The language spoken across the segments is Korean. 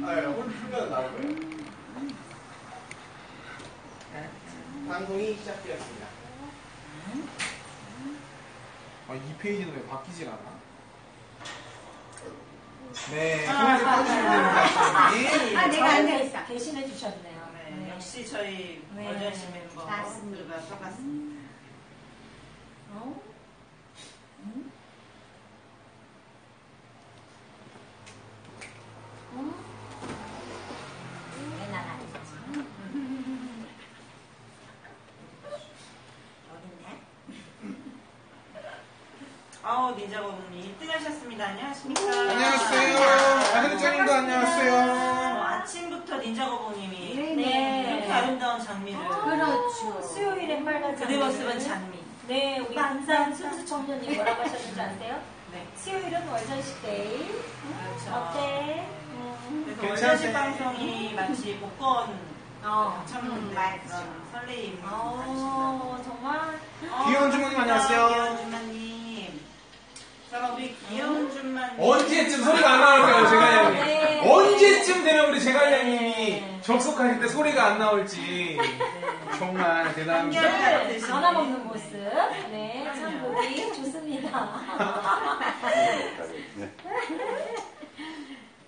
홀프가 나올 거예요. 방송이 시작되었습니다. 2페이지는 왜 바뀌질 않아? 네, 손을 꺼주시면 됩니다. 내가 안내했어. 대신해 주셨네요. 네, 역시 저희 월전시 멤버들과 똑같습니다. 닌자고문님 1등 하셨습니다. 안녕하십니까? 안녕하세요. 하늘짱님도 안녕하세요. 아침부터 닌자고문님이 네. 이렇게 아름다운 장미를. 그렇죠. 수요일에 빨간 장미. 그대 모습은 장미. 네, 우리 안산 순수 청년님 뭐라고 하셨는지 아세요? 네. 수요일은 월전시 데이. 그렇죠. 어때? 그래서 월전시 방송이 마치 복권 당첨된 맞죠. 설레임. 정말. 귀여운 주모님 안녕하세요. 귀여운 주마님. 잠깐 우리 귀여운 주마님. 언제쯤 소리가 안 나올까요, 제갈량님? 네. 언제쯤 되면 우리 제갈량님이 접속할 때 소리가 안 나올지. 정말 대단합니다. 늘 전화 먹는 모습. 네, 참 보기 좋습니다.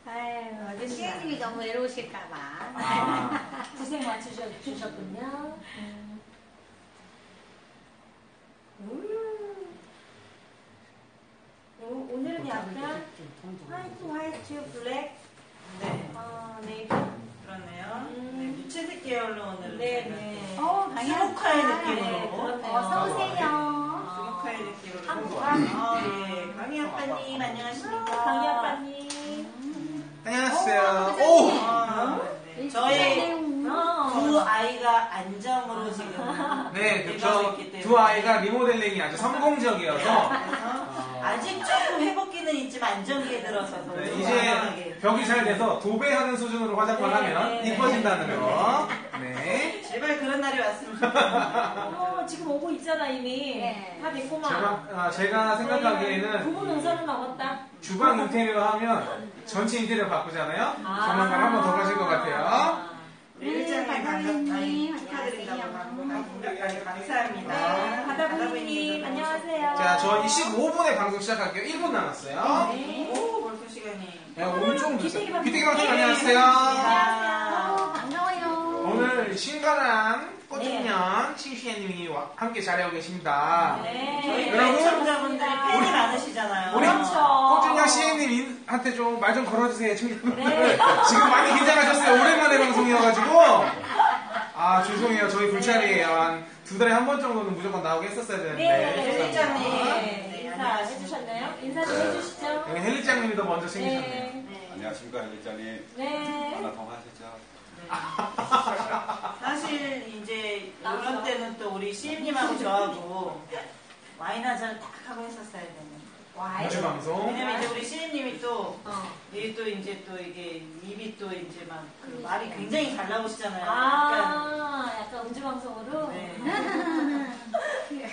아유, 시애님이 너무 외로우실까봐. 고생 맞추셨군요. 오늘은 약간 화이트, 블랙. 네. 네이비. 그렇네요. 네, 무채색 계열로 오늘은. 네네. 수목화의 느낌으로. 네, 그렇네요. 어서오세요. 수목화의 느낌으로. 한국화. 예. 강희 아빠님, 안녕하십니까? 강희 아빠님. 안녕하세요. 네. 저희 두 아이가 안정으로 지금. 네, 그렇죠. 두 아이가 리모델링이 아주 성공적이어서. 아직 조금 회복기는 있지만 안정기에 들어서서. 네, 이제 벽이 잘 돼서 도배하는 수준으로 화장만 하면 이뻐진다는 거. 네. 제발 그런 날이 왔으면 좋겠습니다. 지금 오고 있잖아, 이미. 네. 다 됐구만. 제가 생각하기에는 부분 의사는 나왔다. 주방 인테리어 하면 전체 인테리어 바꾸잖아요. 조만간 한 번 더 가실 것 같아요. 일장님 축하드린다고 감사합니다. 네, 바다부님 안녕하세요. 자, 저 25분에 방송 시작할게요. 1분 남았어요. 네. 오, 벌써 시간이. 네, 오늘 조금 늦었어요. 기대기 방송 안녕하세요. 안녕하세요. 반가워요. 오늘 신가람 꽃중년 칭시애님이 함께 자리하고 계십니다. 네. 저희 여러분, 시청자분들이 팬이 많으시잖아요. 우리 그렇죠. 꽃중년 시애님한테 좀 말 좀 걸어주세요, 친구들. 네. 지금 많이 긴장하셨어요. 오랜만에 방송이어가지고. 아, 죄송해요. 저희 불찰이에요. 한 2달에 한 번 정도는 무조건 나오게 했었어야 되는데. 네, 헬리짱님. 네, 인사해주셨나요? 인사 좀 해주시죠. 여기 헬리짱님이 더 먼저 챙기셨네요. 네. 안녕하십니까, 헬리짱님. 네. 하나 더 하시죠. 사실 이제 이런 때는 또 우리 시엠님하고 저하고 와인 한잔 딱 하고 했었어야 되는. 우주 방송. 왜냐면 이제 우리 시엠님이 또 이게 또 이제 또 이게 입이 또 이제 막 그 말이 굉장히 잘 나오시잖아요. 약간 음주방송으로? 네.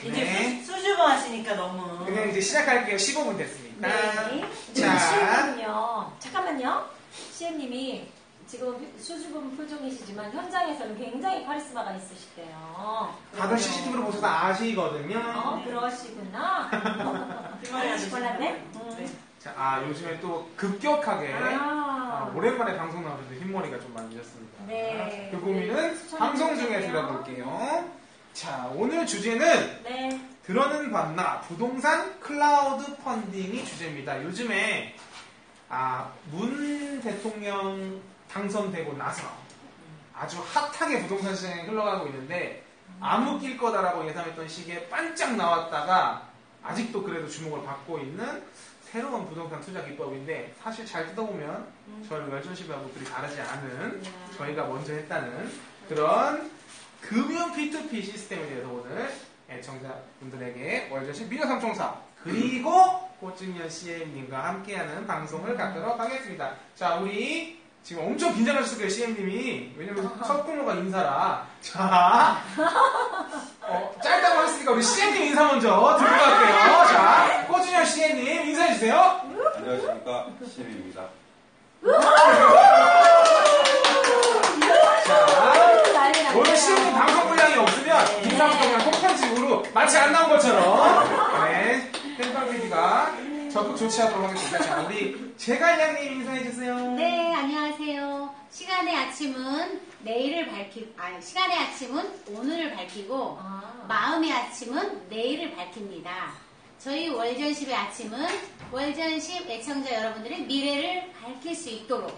이제 네. 수줍어 하시니까 너무. 그냥 이제 시작할게요. 15분 됐습니다. 네. 자. CM님은요. 잠깐만요. CM님이 지금 수줍은 표정이시지만 현장에서는 굉장히 카리스마가 있으시대요. 다들 CCTV로 보셔서 아시거든요. 그러시구나. 뒷머리가 몰랐네? 네. 자, 요즘에 또 급격하게 오랜만에 방송 나오셔서 흰머리가 좀 많으셨습니다. 네. 그 고민은 방송 중에 들어볼게요. 자, 오늘 주제는 네. 들어는 봤나 부동산 클라우드 펀딩이 주제입니다. 요즘에 문 대통령 당선되고 나서 아주 핫하게 부동산 시장에 흘러가고 있는데 아무 낄 거다라고 예상했던 시기에 반짝 나왔다가 아직도 그래도 주목을 받고 있는 새로운 부동산 투자 기법인데 사실 잘 뜯어보면 저희 월전시하고 그리 다르지 않은 저희가 먼저 했다는 그런 금융 P2P 시스템에 대해서 오늘 애청자분들에게 월전시 미녀 삼총사 그리고 꽃중년 CM님과 함께하는 방송을 갖도록 하겠습니다. 자, 우리 지금 엄청 긴장하셨을 거예요, CM님이. 왜냐면 첫 코너가 인사라. 자, 짧다고 했으니까 우리 CM님 인사 먼저 듣고 갈게요. 자, 꽃중년 CM님 인사해주세요. 안녕하십니까, CM입니다. 마치 안 나온 것처럼. 네. 땜빵 PD가 적극 조치하도록 하겠습니다. 자, 우리 제갈량님 인사해주세요. 네, 안녕하세요. 시간의 아침은 시간의 아침은 오늘을 밝히고, 마음의 아침은 내일을 밝힙니다. 저희 월전십의 아침은 월전십 애청자 여러분들의 미래를 밝힐 수 있도록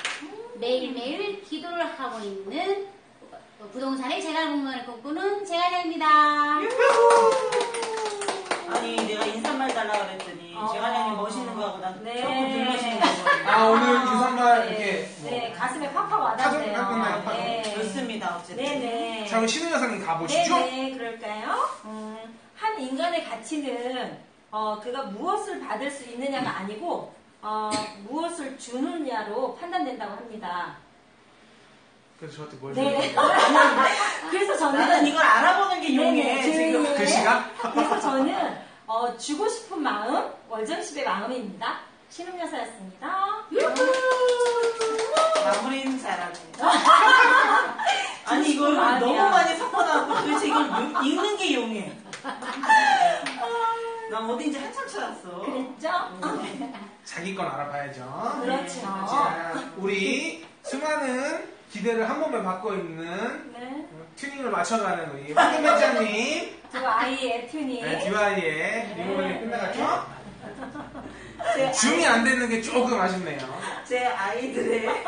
매일매일 기도를 하고 있는 부동산의 재갈공무원을 꿈꾸는 재갈량입니다. 아니 내가 인사말 달라고 그랬더니 재갈량님 멋있는 거하고 난 네. 조금 뒷멋있는 거. 아, 오늘 인사말 이렇게. 네, 가슴에 팍팍 와닿네요. 파종 파종. 네. 좋습니다 어쨌든. 네네. 자, 우리 신우 여사님 가보시죠. 네네, 그럴까요? 한 인간의 가치는 그가 무엇을 받을 수 있느냐가 아니고 무엇을 주느냐로 판단된다고 합니다. 그래서 저한테 뭘 네. 그래서 저는 나는 이걸 알아보는 게 용해 네, 지금. 네. 글씨가? 그래서 저는 주고 싶은 마음, 월전십의 마음입니다. 신음여사였습니다. 마무리는 잘하네. 아니 이걸 마음이야. 너무 많이 섞어놔갖고 도대체 이걸 읽는 게 용해. 난 어딘지 한참 찾았어. 그랬죠? 자기 건 알아봐야죠. 그렇죠. 자, 우리 수많은 기대를 한 몸에 받고 있는 네. 튜닝을 맞춰가는 우리 황금회장님. 두 아이의 튜닝. 네, 듀아이의 리모델링 끝나갔죠? 제, 줌이 안 되는 게 조금 아쉽네요. 제 아이들의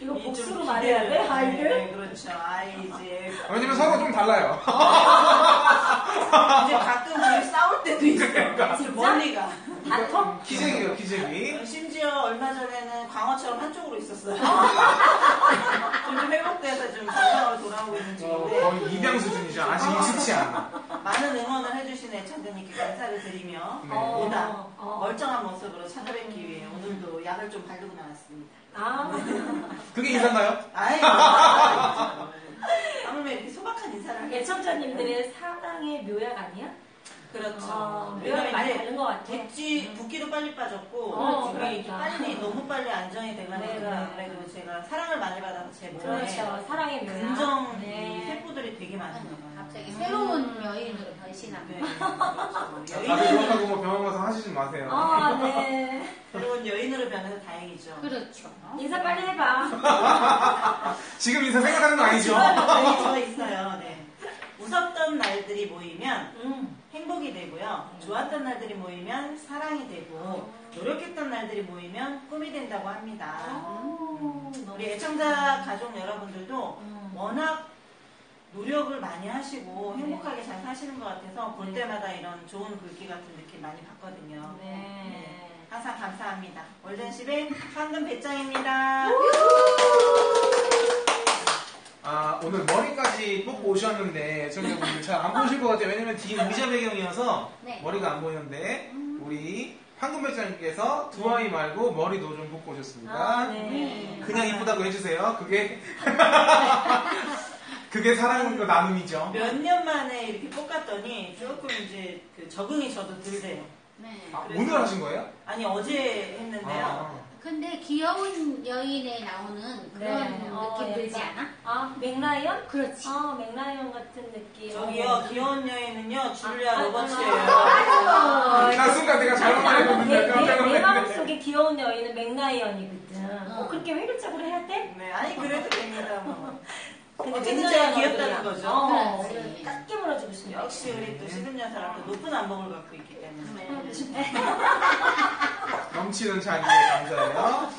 이거 이 복수로 좀 말해야 돼, 기대를- 아이들? 네, 그렇죠. 아이들. 왜냐면 서로 좀 달라요. 이제 가끔 우리 싸울 때도 있어요. 진짜? 머리가. 다퉈? 기재기예요, 기재기. 심지어 얼마 전에는 광어처럼 한쪽으로 있었어요. 좀 회복돼서 좀 정상으로 돌아오고 있는 중인데. 거의 입양 수준이죠. 아직 익숙치 않아. 많은 응원을 해주신 애청자님께 감사를 드리며 네. 보다 멀쩡한 모습으로 찾아뵙기 위해 오늘도 약을 좀 바르고 나왔습니다. 그게 인사인가요? 아이, 아무면 이렇게 소박한 인사를 하겠어요. 애청자님들의 사랑의 묘약 아니야? 그렇죠. 묘약이 많이 이제 다른 것 같아. 붓기도 빨리 빠졌고 이게 그러니까. 빨리 너무 빨리 안정이 돼가지고 네. 그래도 제가 사랑을 많이 받아서 제 몸에 그렇죠. 사랑의 묘약. 긍정 네. 세포들이 되게 많은 거예요. 갑자기 새로운 여인으로 변신합니다. 네, 그렇죠. 다들 여인으로, 그렇다고 뭐 병원 가서 하시지 마세요. 네. 새로운 여인으로 변해서 다행이죠. 그렇죠. 인사 빨리 해봐. 지금 인사 생각하는 거 아니죠? 저 있어요. 네. 웃었던 날들이 모이면 행복이 되고요. 좋았던 날들이 모이면 사랑이 되고 노력했던 날들이 모이면 꿈이 된다고 합니다. 우리 애청자 가족 여러분들도 워낙 노력을 많이 하시고 행복하게 잘 사시는 것 같아서 볼 때마다 이런 좋은 글귀 같은 느낌 많이 받거든요. 네. 항상 감사합니다. 월전십의 황금 배짱입니다. 아, 오늘 머리까지 뽑고 오셨는데, 청자분들 잘 안 보실 것 같아요. 왜냐면 뒤에 의자 배경이어서 네. 머리가 안 보이는데, 우리 황금배짱님께서 두 아이 말고 머리도 좀 뽑고 오셨습니다. 네. 그냥 이쁘다고 해주세요. 그게, 그게 사랑과 나눔이죠. 몇 년 만에 이렇게 뽑았더니 조금 이제 그 적응이 저도 덜 돼요. 네. 아, 그래서- 오늘 하신 거예요? 아니 어제 했는데요. 아, 근데 귀여운 여인에 나오는 그런 네. 느낌 들지 약간- 않아? 맥라이언? 그렇지. 맥라이언 같은 느낌. 저기요 귀여운 여인은요 줄리아 아, 로버츠예요. 나 순간 내가 잘못 말했거든요. 깜짝 내 놀랐네. 마음속에 귀여운 여인은 맥라이언이거든. 그렇게 회결적으로 해야 돼? 네 아니 그래도 됩니다. 뭐. 근데 어쨌든 맥라이언 제가 귀엽다는 얼굴이야. 거죠. 그렇지. 깎게 물어주고 싶네. 역시 우리 또 시금여사랑 또 높은 안목을 갖고 있기 때문에. 넘치는 자기의 감사해요.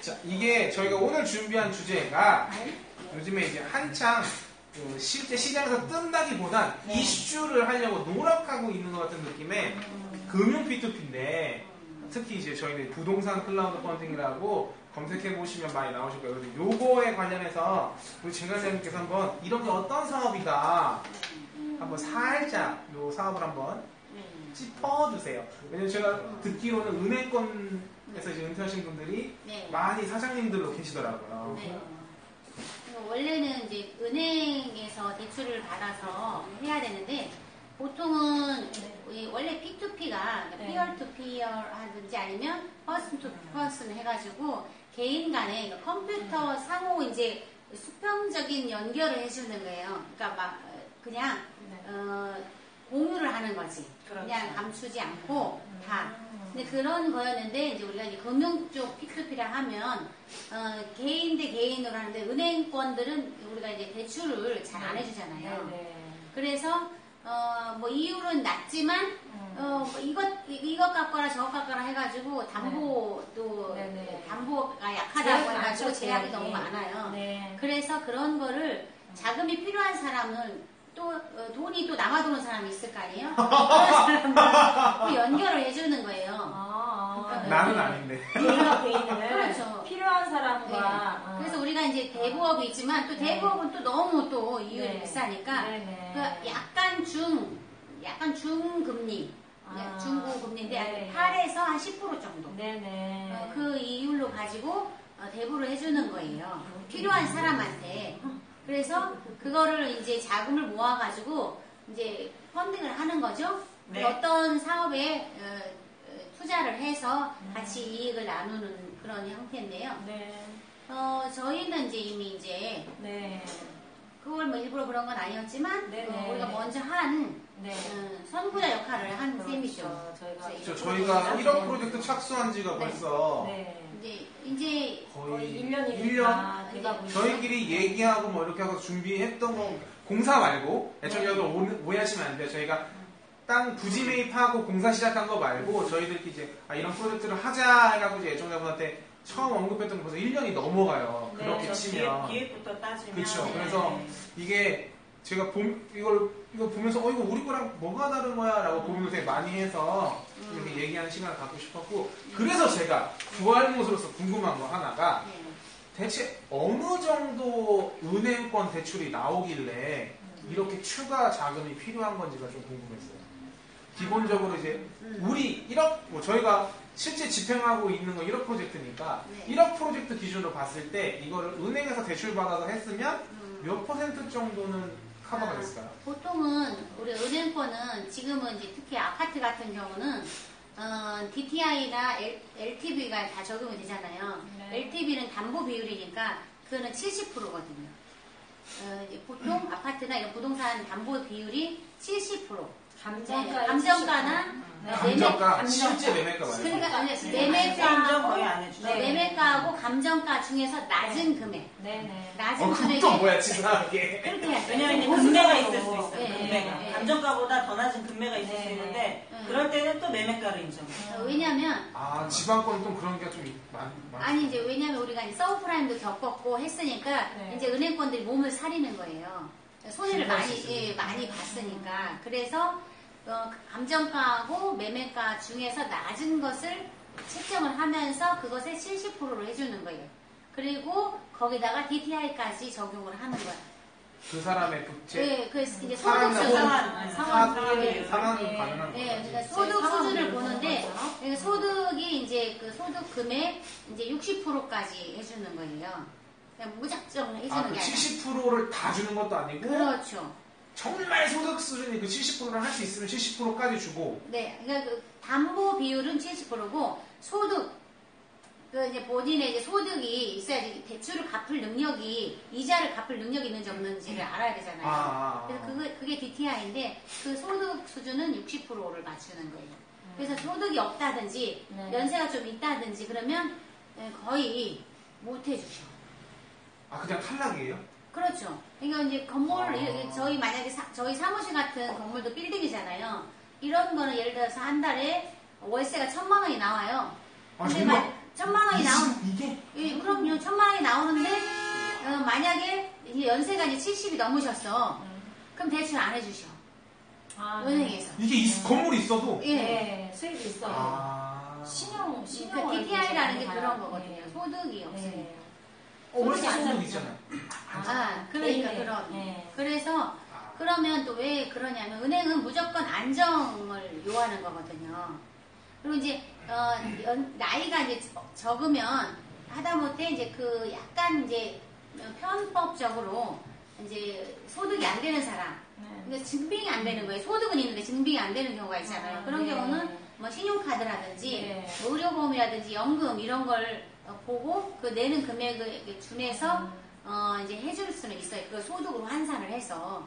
자, 이게 저희가 오늘 준비한 주제가 요즘에 이제 한창 그 실제 시장에서 뜬다기보단 이슈를 하려고 노력하고 있는 것 같은 느낌의 금융 P2P인데 특히 이제 저희는 부동산 클라우드 펀딩이라고 검색해 보시면 많이 나오실 거예요. 그래서 요거에 관련해서 우리 진관장님께서 한번 이런 게 어떤 사업이다 한번 살짝 요 사업을 한번 짚어주세요. 왜냐면 제가 듣기로는 은행권에서 이제 은퇴하신 분들이 네. 많이 사장님들로 계시더라고요. 네. 원래는 이제 은행에서 대출을 받아서 해야 되는데 보통은 원래 P2P가 네. 피어 투 피어 하든지 아니면 퍼슨 투 퍼슨 해가지고 개인 간에 컴퓨터 상호 이제 수평적인 연결을 해주는 거예요. 그러니까 막 그냥 공유를 하는 거지. 그렇죠. 그냥 감추지 않고 다. 근데 그런 거였는데 이제 우리가 이제 금융 쪽 P2P라 하면 개인 대 개인으로 하는데 은행권들은 우리가 이제 대출을 잘 안 해주잖아요. 네네. 그래서 뭐 이율은 낮지만 뭐 이것 깎거나 저것 깎거나 해가지고 담보도 네네. 담보가 약하다고 제약이 해가지고 많죠, 제약이 제약이. 너무 많아요. 네. 그래서 그런 거를 자금이 필요한 사람은 또 돈이 또 남아도는 사람이 있을 거 아니에요? 그런 사람들 또 연결을 해주는 거예요. 나는 아닌데. 개인과 개인을 그렇죠. 필요한 네. 사람과 그래서 우리가 이제 대부업이 있지만 또 대부업은 또 너무 또 이율이 네. 비싸니까 네네. 그 약간 중금리, 중고금리인데 네. 8에서 한 10% 정도 네네. 그 이율로 가지고 대부를 해주는 거예요. 필요한 사람한테. 그래서 그거를 이제 자금을 모아가지고 이제 펀딩을 하는 거죠. 네. 어떤 사업에 투자를 해서 같이 이익을 나누는 그런 형태인데요. 네. 저희는 이제 이미 이제 네. 그걸 뭐 일부러 그런 건 아니었지만 네네. 우리가 먼저 한 네. 선구자 역할을 한 셈이죠. 그렇죠. 저희가 그래서 저희가 1억 프로젝트 착수한 지가 네. 벌써 네. 이제 거의 거의 1년이니까 일 돼가고 저희끼리 얘기하고 뭐 이렇게 하고 준비했던 거 공사 말고 애초에 여기 오해하시면 안 돼요. 저희가 땅 부지 매입하고 공사 시작한 거 말고 저희들끼리 이제 이런 프로젝트를 하자 해가지고 이제 애청자분한테 처음 언급했던 게 벌써 1년이 넘어가요. 네, 그렇게 그래서 치면. 기획부터 따지면. 그렇죠. 네. 그래서 이게 제가 이거 보면서 이거 우리 거랑 뭐가 다른 거야? 라고 고민을 되게 많이 해서 이렇게 얘기하는 시간을 갖고 싶었고 그래서 제가 부활무소로서 궁금한 거 하나가 대체 어느 정도 은행권 대출이 나오길래 이렇게 추가 자금이 필요한 건지가 좀 궁금했어요. 기본적으로 이제 우리 1억 뭐 저희가 실제 집행하고 있는 건 1억 프로젝트니까 네. 1억 프로젝트 기준으로 봤을 때 이거를 은행에서 대출 받아서 했으면 몇 % 정도는 커버가 됐을까요? 보통은 우리 은행권은 지금은 이제 특히 아파트 같은 경우는 DTI나 LTV가 다 적용이 되잖아요. 네. LTV는 담보 비율이니까 그거는 70%거든요. 보통 아파트나 이런 부동산 담보 비율이 70%. 감정가 감정가나 감정가 실제 매매가 말이에요. 그러니까 인정 매매가하고 거의 안 해주죠. 네. 매매가하고 감정가 중에서 낮은 금액, 네네. 낮은 그것도 금액에 뭐야 치사하게. 그렇게 해야 돼요. 왜냐면 보수적으로. 금매가 있을 수 있어요. 네, 금매가. 네. 감정가보다 더 낮은 금매가 있을 수 네. 있는데 네. 그럴 때는 또 매매가를 인정해요. 왜냐면 지방권은 좀 그런 게 좀 많. 아니 이제 왜냐면 우리가 이제 서브프라임도 겪었고 했으니까 네. 이제 은행권들이 몸을 사리는 거예요. 손해를 실패할 수 많이 있으니까. 많이 봤으니까 그래서 감정가하고 매매가 중에서 낮은 것을 채점을 하면서 그것의 70%로 해주는 거예요. 그리고 거기다가 DTI까지 적용을 하는 거예요. 그 사람의 부채 네, 그래서 이제 소득 상한 수준, 상한 네. 가능한 네, 거예요. 그러니까 소득 수준을 상황을 보는데 보는 거죠. 그러니까 소득이 이제 그 소득 금액 이제 60%까지 해주는 거예요. 그냥 무작정 해주는 그 게 아니라. 70%를 다 주는 것도 아니고 그렇죠. 정말 소득 수준이 그 70%를 할 수 있으면 70%까지 주고 네, 그러니까 그 담보 비율은 70%고 소득 그 이제 본인의 이제 소득이 있어야지 대출을 갚을 능력이 이자를 갚을 능력이 있는지 없는지를 알아야 되잖아요. 그래서 그게 DTI인데 그 소득 수준은 60%를 맞추는 거예요. 그래서 소득이 없다든지 네. 연세가 좀 있다든지 그러면 거의 못 해주셔. 그냥 탈락이에요? 그렇죠. 그러니까 이제 건물을 저희 만약에 저희 사무실 같은 건물도 빌딩이잖아요. 이런 거는 예를 들어서 한 달에 월세가 1,000만 원이 나와요. 근데 정말? 1,000만 원이 나오는 이게? 예, 그럼요. 1,000만 원이 나오는데 만약에 이제 연세가 이제 70이 넘으셨어. 그럼 대출 안 해주셔. 은행에서. 이게 건물이 있어도? 예. 네, 수입이 있어요. 신용, 그러니까 DTI라는 게 그런 거거든요. 소득이 없으니까. 월세 소득 있잖아요. 그러니까 네. 그런. 네. 그래서 그러면 또 왜 그러냐면 은행은 무조건 안정을 요하는 거거든요. 그리고 이제 나이가 이제 적으면 하다못해 이제 그 약간 이제 편법적으로 이제 소득이 안 되는 사람, 그러니까 증빙이 안 되는 거예요. 소득은 있는데 증빙이 안 되는 경우가 있잖아요. 그런 네. 경우는 뭐 신용카드라든지 네. 뭐 의료보험이라든지 연금 이런 걸 보고 그 내는 금액을 준해서 이제 해줄 수는 있어요. 그 소득으로 환산을 해서.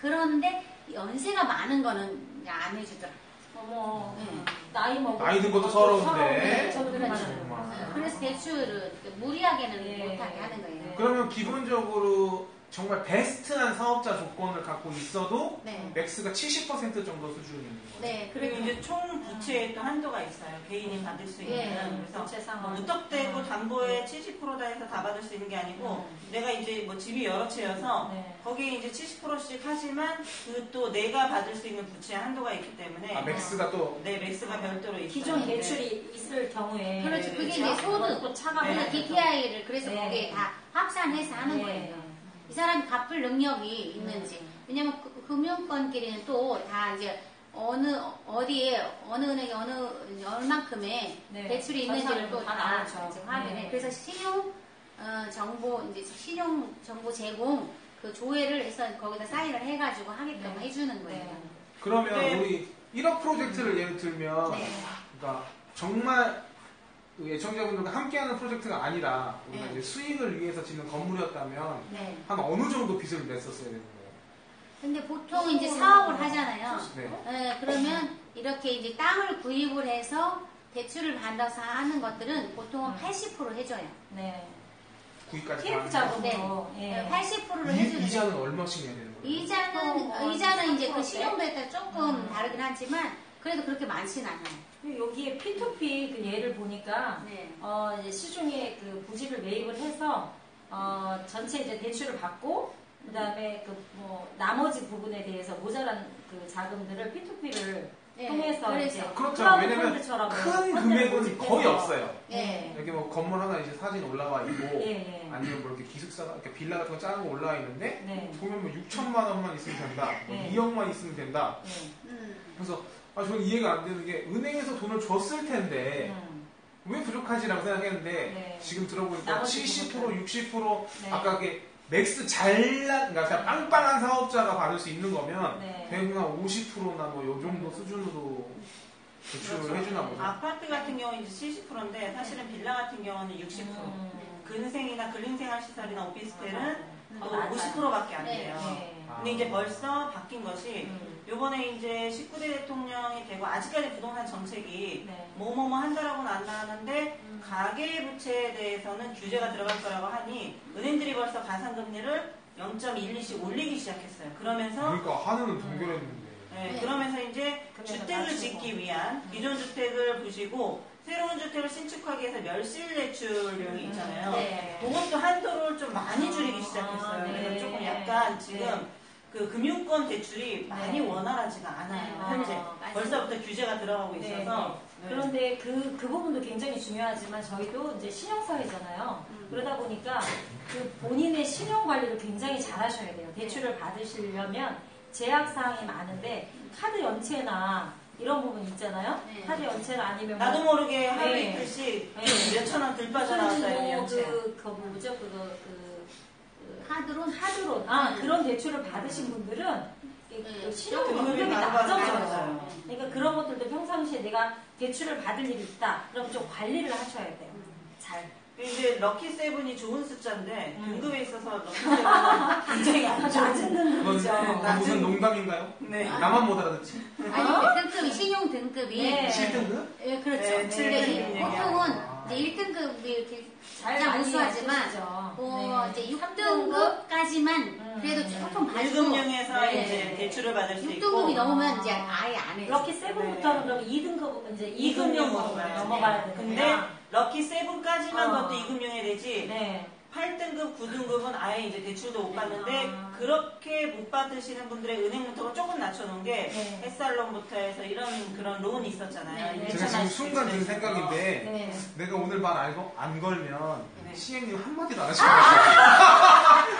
그런데 연세가 많은 거는 그냥 안 해주더라. 어머, 네. 나이 먹고. 나이 든 것도 서러운데. 저도 그렇죠. 정말. 그래서 대출을 무리하게는 예. 못하게 하는 거예요. 네. 그러면 기본적으로 정말 베스트한 사업자 조건을 갖고 있어도 네. 맥스가 70% 정도 수준이 있는 거예요. 네, 그리고 그리고 이제 총 부채에 또 한도가 있어요. 개인이 받을 수 있는. 예, 그래서 부채 뭐 상환. 무턱대고 담보에 70%다 해서 다 받을 수 있는 게 아니고 내가 이제 뭐 집이 여러 채여서 네. 거기에 이제 70%씩 하지만 그 또 내가 받을 수 있는 부채 한도가 있기 때문에 아, 맥스가 또 네, 맥스가 별도로 있어요. 기존 네. 대출이 있을 경우에. 그렇죠. 그게 그렇죠. 이제 소득, 또 차가 네. 그래서 DTI를 그래서 네. 거기에 다 합산해서 하는 네. 거예요. 이 사람이 갚을 능력이 있는지. 왜냐면 금융권끼리는 또 다 이제 어디에 어느 은행에 얼만큼의 네. 대출이 있는지를 또 다 다 나오죠. 확인해. 네. 그래서 신용 정보 이제 신용 정보 제공 그 조회를 해서 거기다 사인을 해가지고 하게끔 네. 해주는 거예요. 네. 그러면 네. 우리 1억 프로젝트를 예를 들면 네. 그러니까 정말 그 애청자분들과 함께하는 프로젝트가 아니라 우리가 네. 이제 수익을 위해서 짓는 건물이었다면 네. 한 어느 정도 빚을 냈었어야 되는 거예요? 근데 보통 이제 사업을 하잖아요. 네. 그러면 이렇게 이제 땅을 구입을 해서 대출을 받아서 하는 것들은 보통은 80% 해줘요. 네. 구입까지 TF 다 하는 자금으로. 예. 80%를 이- 해주는 이자는 얼마씩 내야 되는 거예요? 이자는 이제 그 3%? 신용도에 따라 조금 다르긴 하지만 그래도 그렇게 많진 않아요. 그리고 여기에 P2P 그 예를 보니까 네. 이제 시중에 그 부집을 매입을 해서 전체 이제 대출을 받고 그다음에 그 뭐 나머지 부분에 대해서 모자란 그 자금들을 P2P를 네, 통해서 그래서. 이제 그렇죠. 클라우드 왜냐면 펀드처럼 큰 펀드를 금액은 모집해서. 거의 없어요. 네. 여기 뭐 건물 하나 이제 사진 올라와 있고 예, 예. 아니면 뭐 이렇게 기숙사가 이렇게 빌라 같은 거 작은 거 올라와 있는데 네. 보면 뭐 6천만 원만 있으면 된다, 뭐 네. 2억만 있으면 된다. 예. 그래서 저는 이해가 안 되는 게 은행에서 돈을 줬을 텐데 왜 부족하지라고 생각했는데 네. 지금 들어보니까 나머지 70%, 부분은. 60% 네. 아까 그게 맥스 잘난 그러니까 그냥 빵빵한 사업자가 받을 수 있는 거면 네. 대부분 한 50%나 뭐 요 정도 수준으로 대출을 그렇죠. 해주나 보죠. 아파트 같은 경우는 이제 70%인데 사실은 빌라 같은 경우는 60%. 근생이나 근린생활시설이나 오피스텔은 더 또 낮아요. 50%밖에 안 네. 돼요. 네. 근데 이제 벌써 바뀐 것이 요번에 이제 19대 대통령이 되고 아직까지 부동산 정책이 네. 뭐뭐뭐 한다라고는 안 나왔는데 가계부채에 대해서는 규제가 들어갈 거라고 하니 은행들이 벌써 가산금리를 0.12씩 올리기 시작했어요. 그러면서 그러니까 한우는 동결했는데. 네, 네. 그러면서 이제 금액을 주택을 낮추고. 짓기 위한 기존 주택을 부시고 새로운 주택을 신축하기 위해서 멸실 대출령이 있잖아요. 네. 그것도 한도를 좀 많이 줄이기 시작했어요. 네. 그래서 조금 약간 지금 네. 그 금융권 대출이 많이 네. 원활하지가 않아요. 네. 현재 맞아요. 벌써부터 규제가 들어가고 네, 있어서 네. 그런데 그 부분도 굉장히 중요하지만 저희도 이제 신용사회잖아요. 그러다 보니까 그 본인의 신용 관리를 굉장히 잘 하셔야 돼요. 대출을 받으시려면 제약사항이 많은데 카드 연체나 이런 부분 있잖아요. 네. 카드 연체나 아니면 나도 모르게 하루 네. 이틀씩 네. 몇천 원 들 빠져나왔어요. 연체. 그 뭐죠? 카드론? 카드론. 그런 대출을 받으신 분들은 그 신용 등급이 등급이 낮아져요. 낮아져요. 그러니까 그런 것들도 평상시에 내가 대출을 받을 일이 있다. 그럼 좀 관리를 하셔야 돼요. 잘. 이제 럭키 세븐이 좋은 숫자인데 등급에 있어서 럭키 세븐은 굉장히 안 좋은. 낮은 등급이죠. 그건 무슨 농담인가요? 네. 나만 못 알아듣지? 아니, 그 등급이, 신용 등급이. 네. 7등급? 예, 그렇죠. 네, 근데 7등급 보통은 이제 1등급이 이렇게 잘 가장 많이 우수하지만, 하시죠. 이제 6등급까지만 그래도 조금 봐주고. 1금융에서 네. 이제 대출을 받을 수 있고 6등급이 넘으면 이제 아예 안 해요. 럭키 세븐부터는 그럼 2등급 이제 2금융으로 가요. 넘어가야 되는데. 근데 럭키 세븐까지만 어. 그것도 2금융에 되지 네. 8등급, 9등급은 아예 이제 대출도 못 받는데 그렇게 못 받으시는 분들의 은행 문턱을 조금 낮춰놓은 게 네. 햇살론부터 해서 이런 그런 론이 있었잖아요. 네. 제가 지금 순간 든 생각인데 네. 내가 오늘 말 알고 안 걸면 네. CM님 한마디도 안 하시고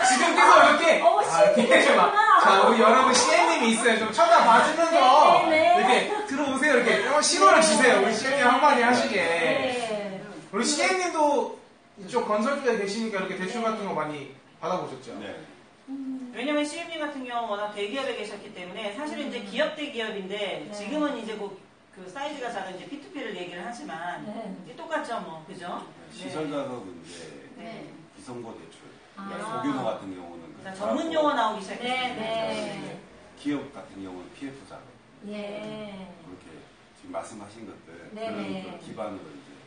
지금 계속 이렇게 이렇게 좀 자, 우리 여러분 CM님이 있어요. 좀 쳐다봐주면서 네, 네. 이렇게 들어오세요. 이렇게 신호를 주세요. 우리 CM님 한마디 하시게. 네. 우리 CM님도 이쪽 건설 쪽에 계시니까 이렇게 대출 같은 거 많이 받아보셨죠? 네. 왜냐면 CM님 같은 경우 워낙 대기업에 계셨기 때문에 사실은 이제 기업 대기업인데 네. 지금은 이제 그 사이즈가 작은 이제 P2P를 얘기를 하지만 네. 이게 똑같죠 뭐 그죠? 시설가격은 이제 네. 비선거 대출. 아. 그러니까 소규모 같은 경우는 자, 전문 용어 나오기 네, 시작했어요. 네. 기업 같은 경우는 PF 자금 예. 그렇게 지금 말씀하신 것들 네네. 그런 기반으로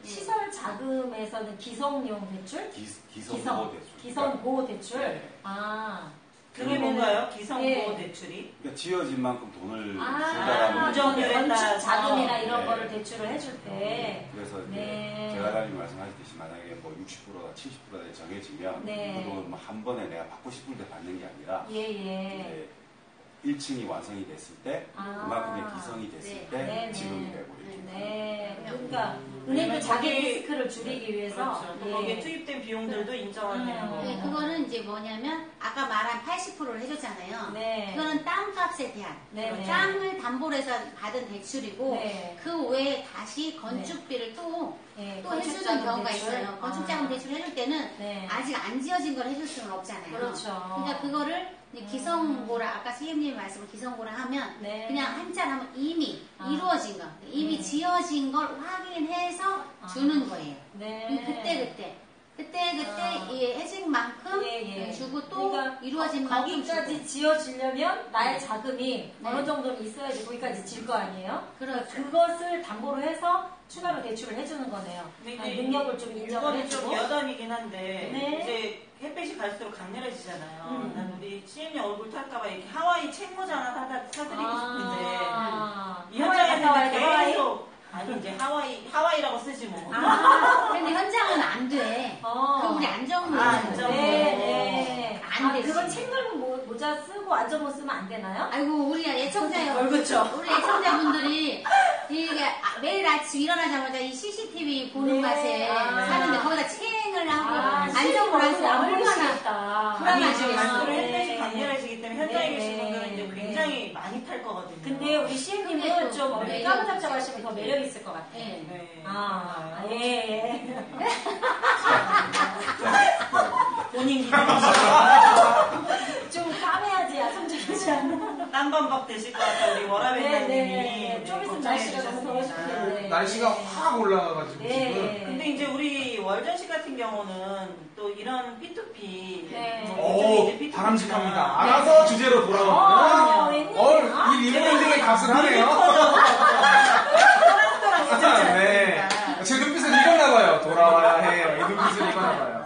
이제 시설 자금에서는 기성용 대출? 기성보호 대출. 기성보호 대출? 네. 아. 그게 뭔가요? 기성보호 대출이? 그러니까 지어진 만큼 돈을 아, 준다라는 건축 자금이나 이런 네. 거를 대출을 해줄 때. 그래서 이제 네. 제가 달님 말씀하셨듯이 만약에 뭐 60%나 70%가 정해지면 네. 그 돈을 뭐 한 번에 내가 받고 싶을 때 받는 게 아니라 예. 이제 1층이 완성이 됐을 때 그만큼의 기성이 됐을 네. 때 네, 지급이 네. 되고 이렇게. 네. 그러니까 은행도 자기 리스크를 줄이기 위해서 그렇죠. 예. 거기에 투입된 비용들도 인정을 되는 거고. 네, 그거는 이제 뭐냐면 아까 말한 80%를 해줬잖아요. 네. 그거는 땅값에 대한 네. 땅을 담보로 해서 받은 대출이고 네. 그 외에 다시 건축비를 또 네. 해주는 경우가 대출? 있어요. 건축자금 대출 해줄 때는 네. 아직 안 지어진 걸 해줄 수는 없잖아요. 그렇죠. 그러니까 그거를 이제 기성고라 아까 선생님이 말씀을 기성고라 하면 네. 그냥 한자로 하면 이미 이루어진 거, 이미 네. 지어진 걸 확인해서 주는 거예요. 네. 그때 이 해진 만큼 예. 주고 또 그러니까 이루어진 만큼 거기까지 주고. 지어지려면 나의 자금이 네. 어느 정도는 있어야지 거기까지 질 거 아니에요? 그렇죠. 그것을 담보로 해서 추가로 대출을 해주는 거네요. 근데 아니, 이제 능력을 좀 인정을 이거는 좀 해주고. 여담이긴 한데 네. 이제 햇빛이 갈수록 강렬해지잖아요. 난 우리 시엠님 얼굴 탈까봐 이렇게 하와이 책모자 하나 사드리고 싶은데 이 현장에서 계속 아니 이제 하와이라고 쓰지 뭐. 근데 현장은 안 돼. 그 우리 안정문. 네. 안 되지. 그건 책물 모자 쓰고 안전모 쓰면 안 되나요? 아이고 우리 애청자 그렇죠. 우리 애청자분들이 이게 매일 아침 일어나자마자 이 CCTV 보는 네. 맛에 사는데 거기다 체행을 하고 안전을 안정을 하고 안 얼마나 보시겠다. 아니 지금 불안하시겠어요. 갈수록 네. 햇빛이 강렬해지기 때문에 현장에 네. 계신 분들은 이제 네. 굉장히 많이 탈 거거든요. 근데 우리 CM님은 근데 좀 또 얼굴 매력 까무잡잡하시면 더 매력 있을 것 같아요. 네. 네. 예. 본인 기준이시죠. 좀 까매야지 야성적이지 않나? 땀범벅 되실 것 같아요. 우리 워라벨라님이 네. 좀 있으면 날씨가 너무 더워지겠네. 날씨가 확 올라가가지고 네. 지금. 근데 이제 우리 월전시 같은 경우는 또 이런 P2P 네. 오, 바람직합니다. 알아서 주제로 돌아오면 웬일이야? 이 리모델링의 값을 하네요. 또랑 네. 제 눈빛을 읽었나봐요. 돌아와야 해요. 이 눈빛을 읽었나봐요.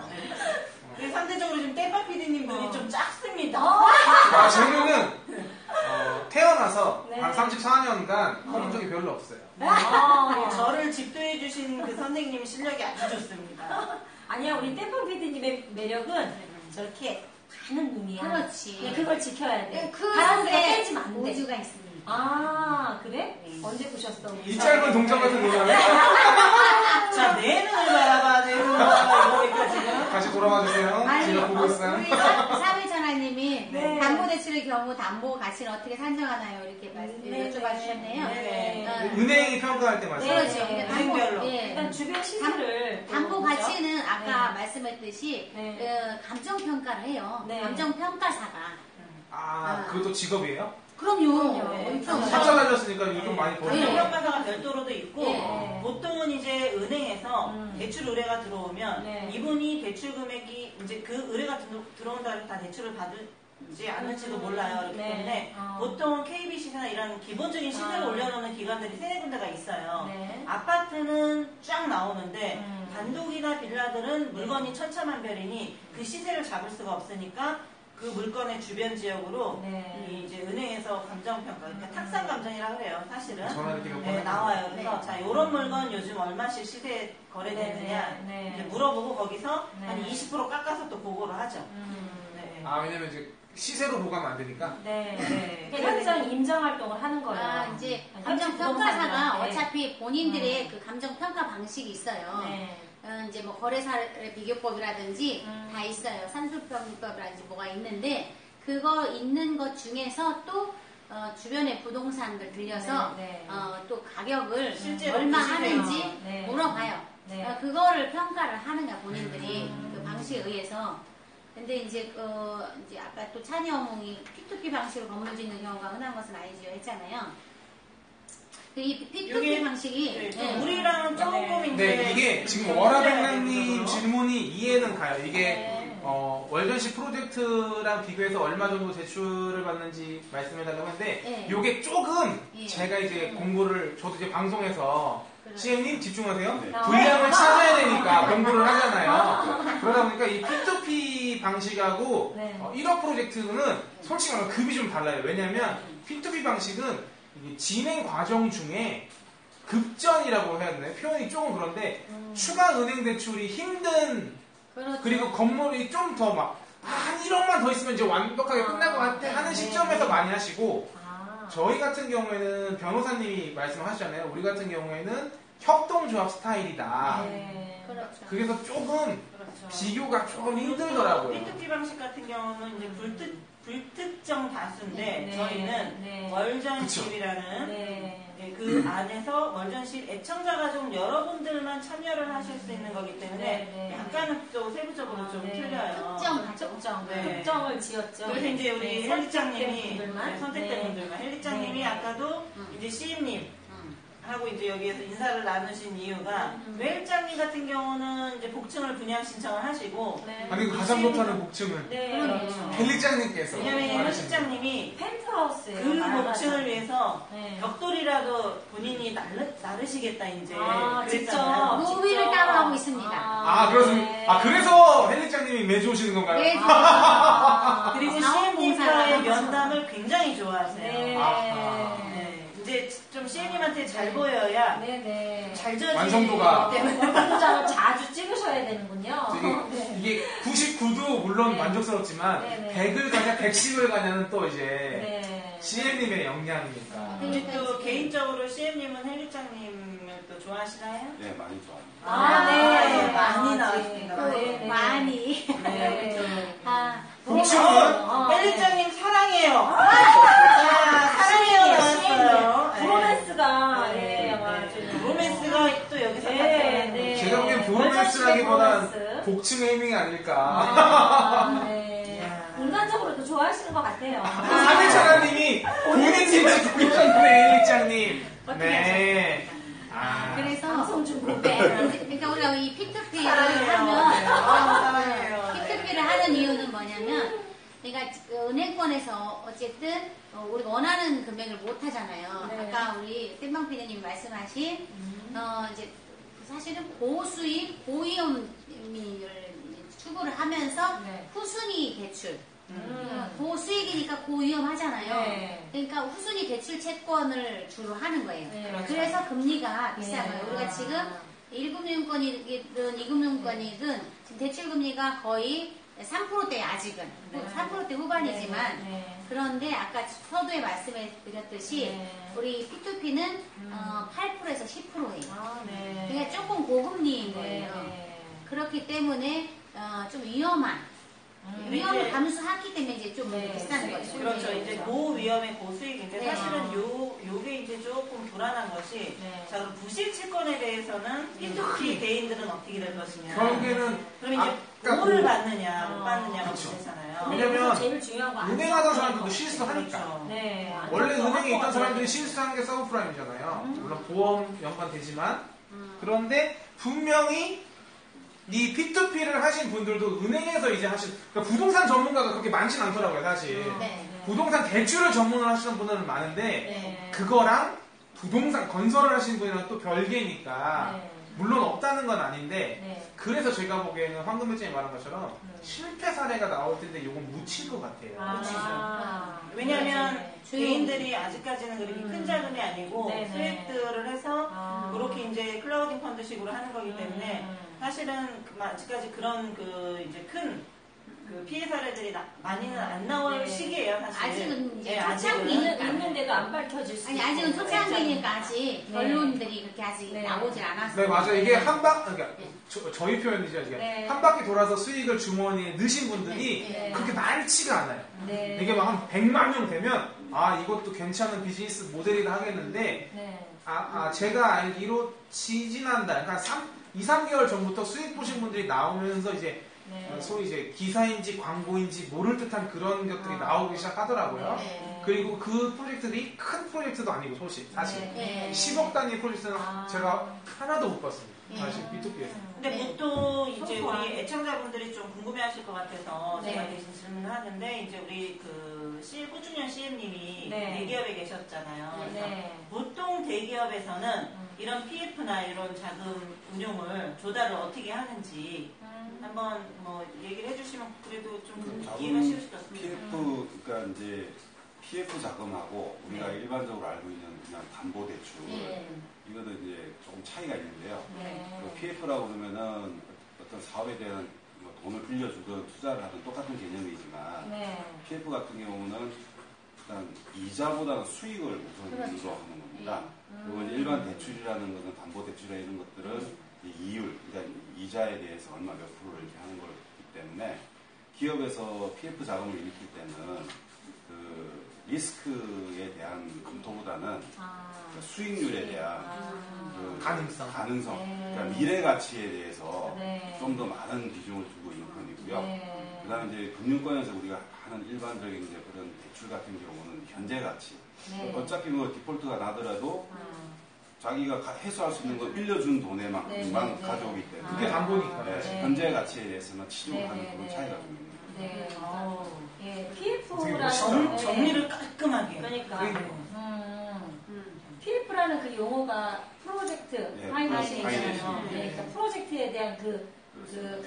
상대적으로 지금 떼빠 PD님들이 좀 작습니다. 제 눈은 태어나서 네. 한 34년간 커본 적이 별로 없어요. 저를 집도해 주신 그 선생님 실력이 아주 좋습니다. 아니야, 우리 떼빵 PD님의 매력은 저렇게 가는 눈이야. 그렇지. 네, 그걸 지켜야 돼. 그 바람새가 속에 빼지면 안 돼. 우주가 있습니다. 아, 그래? 네. 언제 보셨어? 이 짧은 동작 같은 노래는 자, 내 눈을 바라봐, 내 눈을 바라봐, 이거니까 지금. 다시 돌아와 주세요. 제가 보고 있어요. 우리 사회전화님이 네. 담보대출의 경우 담보 가치는 어떻게 산정하나요? 이렇게 네. 여쭤봐 주셨네요. 네. 은행이 평가할 때 말이에요. 그렇죠. 네. 근데 은행별로. 일단 주변 시세를 담보 보죠. 가치는 아까 네. 말씀했듯이 네. 감정 평가를 해요. 네. 감정 평가사가. 그것도 직업이에요? 그럼요. 네. 엄청. 사자 달렸으니까 요즘 많이 감정 버리죠. 평가사가 별도로도 있고 네. 보통은 이제 은행에서 대출 의뢰가 들어오면 네. 이분이 대출 금액이 이제 그 의뢰가 들어온다고 다 대출을 받지 않을지도 몰라요. 그렇기 네. 때문에 어. 보통 KB시세나 이런 기본적인 시세를 아. 올려놓는 기관들이 세네 군데가 있어요. 네. 아파트는 쫙 나오는데 단독이나 빌라들은 네. 물건이 천차만별이니 그 시세를 잡을 수가 없으니까 그 물건의 주변 지역으로 네. 이 이제 은행에서 감정평가, 그러니까 탁상 감정이라고 그래요, 사실은. 전화 이렇게 몇 네, 번 나와요. 그래서 네. 자, 요런 물건 요즘 얼마씩 시세 거래되느냐 네, 네. 이제 물어보고 거기서 네. 한 20% 깎아서 또 보고를 하죠. 네. 왜냐면 이제 시세로 보가면 안 되니까. 네. 네. 그러니까 현장 임장 활동을 하는 거예요. 이제 현지 감정 평가사가 부동산들한테. 어차피 본인들의 그 감정 평가 방식이 있어요. 네. 이제 뭐 거래사례 비교법이라든지 다 있어요. 산술평가법이라든지 뭐가 있는데 그거 있는 것 중에서 또 주변의 부동산들 들려서 네, 네. 또 가격을 실제로 얼마 보시네요. 하는지 네. 물어봐요. 네. 그거를 평가를 하는 거야 본인들이 그 방식에 의해서. 근데 이제 이제 아까 또 찬이 어몽이 P2P 방식으로 건물 짓는 경우가 흔한 것은 아니지요 했잖아요. 이 P2P 이게 방식이 네, 좀 네. 우리랑은 조금 이제 네, 이게 지금 워라벨라님 질문이 이해는 가요. 이게 월전시 프로젝트랑 비교해서 얼마 정도 대출을 받는지 말씀해달라고 했는데 네. 요게 조금 예. 제가 이제 공부를 저도 이제 방송에서 CM님 집중하세요. 네. 분량을 찾아야 되니까 공부를 하잖아요. 그러다 보니까 이 P2P 방식하고 네. 1업 프로젝트는 솔직히 말하면 급이 좀 달라요. 왜냐하면 P2P 방식은 이게 진행 과정 중에 급전이라고 해야 되나요? 표현이 조금 그런데 추가 은행 대출이 힘든 그렇죠. 그리고 건물이 좀 더 막 한 1억만 더 있으면 이제 완벽하게 끝날 것 같아 하는 시점에서 많이 하시고 저희 같은 경우에는 변호사님이 말씀하셨잖아요. 우리 같은 경우에는 협동조합 스타일이다. 네. 그렇죠. 그래서 조금 그렇죠. 비교가 조금 힘들더라고요. P2P 방식 같은 경우는 이제 불특정 다수인데 네. 저희는 네. 월전십이라는 네. 그 안에서 월전십 애청자가 좀 여러분들만 참여를 하실 수 있는 거기 때문에 네. 약간은 또 세부적으로 좀 네. 틀려요. 특정, 네. 특정을 지었죠. 그래서 이제 우리 네, 헬리짱님이 선택된 선택된 분들만. 분들만 헬리짱님이 네. 아까도 이제 CM님 하고 이제 여기에서 인사를 나누신 이유가 웰짱님 같은 경우는 이제 복층을 분양 신청을 하시고 네. 아니 그 가장 못하는 복층은 네. 그렇죠. 헬리장님께서 왜냐면 헬리짱님이 펜트하우스예요. 그 복층을 위해서 네. 벽돌이라도 본인이 나르시겠다 이제 직접 그랬잖아요. 노비를 따로 하고 있습니다. 아 그렇습니다. 네. 아 그래서 헬리장님이 매주 오시는 건가요? 네. 그리고 자원봉사를 CM님과의 하죠. 면담을 굉장히 좋아하세요. 네. 아하. 네, 이제 좀 CM님한테 잘 보여야 네네. 잘 지어지기 완성도가. 때문에 포토장을 자주 찍으셔야 되는군요. 네. 이게 99도 물론 네. 만족스럽지만 네, 네. 100을 가냐 110을 가냐는 또 이제 네. CM님의 역량이니까. 근데 또 개인적으로 CM님은 헬리짱님을 또 좋아하시나요? 네, 많이 좋아합니다. 네. 많이 아, 나왔습니다. 네. 네, 네. 많이. 네. 아, 복층은 헬리짱님 사랑해요. 자, 사랑해요 나왔어요. 브로맨스가 네. 네, 아마 네. 좀- 브로맨스가 또 여기서 네, 나타나는 네. 제가 보기엔 월전시대 브로맨스라기보단 브로맨스. 복층 에이밍이 아닐까. 아, 네. 야. 인간적으로도 좋아하시는 것 같아요. 사대차라님이 본인 집에 듣고 계셨네, 헬리장님. 어떻게 네. 그래서 방송 중국 네. 그러니까 우리가 이 P2P를 사랑해요. 하면 네. 사랑해요. P2P를 하는 이유는 뭐냐면 그러니까 은행권에서 어쨌든 우리가 원하는 금액을 못 하잖아요. 네. 아까 우리 땜방 PD님 말씀하신 이제 사실은 고수익 고위험을 추구를 하면서 네. 후순위 대출 고수익이니까 고위험하잖아요. 네. 그러니까 후순위 대출 채권을 주로 하는 거예요. 네. 그래서 금리가 비싼 네. 거예요. 우리가 지금 1금융권이든 2금융권이든 지금 대출 금리가 거의 3%대 아직은 네. 3%대 후반이지만 네. 그런데 아까 서두에 말씀해 드렸듯이 네. 우리 P2P는 8%에서 10%예요. 아, 네. 그러니까 조금 고금리인 네. 거예요. 네. 그렇기 때문에 좀 위험을 이제- 감수하기 때문에 이제 좀 네. 비싼 거죠. 그렇죠. 이제 고위험의 고수익인데 네. 사실은 요게 이제 조금 불안한 것이 네. 자 그럼 부실 채권에 대해서는 P2P 개인들은 어떻게 될 것이냐. 결국에는 그럼 이제 아까 뭐를 그- 받느냐 못 받느냐가 그렇죠. 문제잖아요. 왜냐면 제일 중요한 거 은행하던 사람들도 실수하니까. 그렇죠. 네. 원래 은행에 있던 사람들이 네. 실수한 게 서브프라임이잖아요. 물론 보험 연관되지만 그런데 분명히 이 P2P를 하신 분들도 은행에서 이제 그러니까 부동산 전문가가 그렇게 많진 않더라고요, 사실. 네. 부동산 대출을 전문으로 하시는 분들은 많은데 네. 그거랑 부동산 건설을 하시는 분이랑 또 별개니까 네. 물론 없다는 건 아닌데 네. 그래서 제가 보기에는 황금배짱이 말한 것처럼 실패 사례가 나올 텐데 이건 묻힐 것 같아요. 아. 왜냐하면 네. 개인들이 아직까지는 그렇게 큰 자금이 아니고 네, 네. 수익들을 해서 아. 그렇게 이제 클라우딩 펀드식으로 하는 거기 때문에 사실은 아직까지 그런 이제 큰 피해 사례들이 많이는 안 나올 네. 시기예요, 사실. 아직은 이제 아직은. 초창기니까. 있는데도 안 밝혀질 수 아니 있고. 아직은 초창기니까 아직 네. 결론들이 그렇게 아직 네. 나오질 않았어요. 네, 맞아요. 이게 그러니까 네. 저희 표현이죠. 이게 네. 한 바퀴 돌아서 수익을 주머니에 넣으신 분들이 네. 그렇게 많지가 않아요. 네. 이게 막 한 100만 명 되면 아 이것도 괜찮은 비즈니스 모델이다 하겠는데 네. 제가 알기로 지지난달 그러니까 2, 3개월 전부터 수익 보신 분들이 나오면서 이제 네. 소위 이제 기사인지 광고인지 모를 듯한 그런 것들이 나오기 시작하더라고요. 네. 그리고 그 프로젝트들이 큰 프로젝트도 아니고 사실 네. 10억 단위 프로젝트는 아. 제가 하나도 못 봤습니다. 네. 사실 B2B에서. 근데 보통 이제 소소한. 우리 애청자분들이 좀 궁금해하실 것 같아서 네. 제가 대신 질문을 하는데 이제 우리 그 꼬준현 CM님이 네. 대기업에 계셨잖아요. 그래서 네. 보통 대기업에서는 이런 PF나 이런 자금 운용을 조달을 어떻게 하는지 한번 뭐 얘기를 해주시면 그래도 좀 이해가 쉬우실 것 같습니다. PF 그러니까 이제 PF 자금하고 우리가 네. 일반적으로 알고 있는 그냥 담보대출 네. 이거는 이제 조금 차이가 있는데요. 네. 그 PF라고 그러면은 어떤 사업에 대한 뭐 돈을 빌려주든 투자를 하든 똑같은 개념이지만 네. PF 같은 경우는 일단 이자보다는 수익을 우선 그렇죠. 유도하는 겁니다. 그리고 이제 일반 대출이라는 것은 담보대출이나 이런 것들은 이 이율, 그러니까 이자에 대해서 얼마 몇 프로를 이렇게 하는 거기 때문에 기업에서 PF 자금을 일으킬 때는 그 리스크에 대한 검토보다는 그 수익률에 대한 그 가능성, 네. 그러니까 미래 가치에 대해서 네. 좀 더 많은 비중을 두고 있는 편이고요. 네. 그다음에 이제 금융권에서 우리가 하는 일반적인 이제 그런 대출 같은 경우는 현재 가치. 네. 어차피 뭐 디폴트가 나더라도 자기가 해소할 수 있는 건 빌려준 돈에만 네, 네, 네. 가져오기 때문에 그게 담보니까. 네, 네. 현재 가치에 대해서만 치중을 네, 하는 네, 그런 네. 차이가 좀 있는 거죠. 네. 어우, 예, 되게 PF라는 멋있다. 정리를 깔끔하게. 그러니까. 그러니까. PF라는 그 용어가 프로젝트 네, 파이낸싱이잖아요. 파이낸싱. 네, 그러니까 프로젝트에 대한 그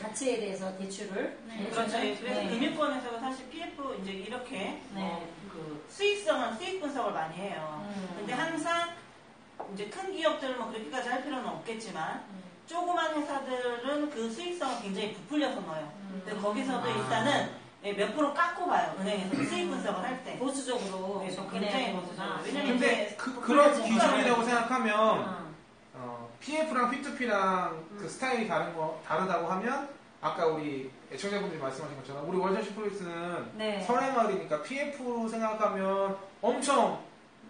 가치에 대해서 대출을 그렇죠. 해주는, 그래서 네. 금융권에서도 사실 PF 이제 이렇게 네. 그 수익성은 수익 분석을 많이 해요. 근데 항상 이제 큰 기업들은 뭐 그렇게까지 할 필요는 없겠지만 조그만 회사들은 그 수익성을 굉장히 부풀려서 넣어요. 근데 거기서도 일단은 몇 프로 깎고 봐요. 은행에서 수익 분석을 할 때. 보수적으로 네, 저 접근해야 굉장히 되는구나. 보수적으로. 왜냐면 근데 이제 그런 부풀려서 기준이라고 깎아요. 생각하면 PF랑 P2P랑 그 스타일이 다르다고 하면 아까 우리 애청자분들이 말씀하신 것처럼 우리 월전시 프로젝트는 네. 설해마을이니까 PF로 생각하면 엄청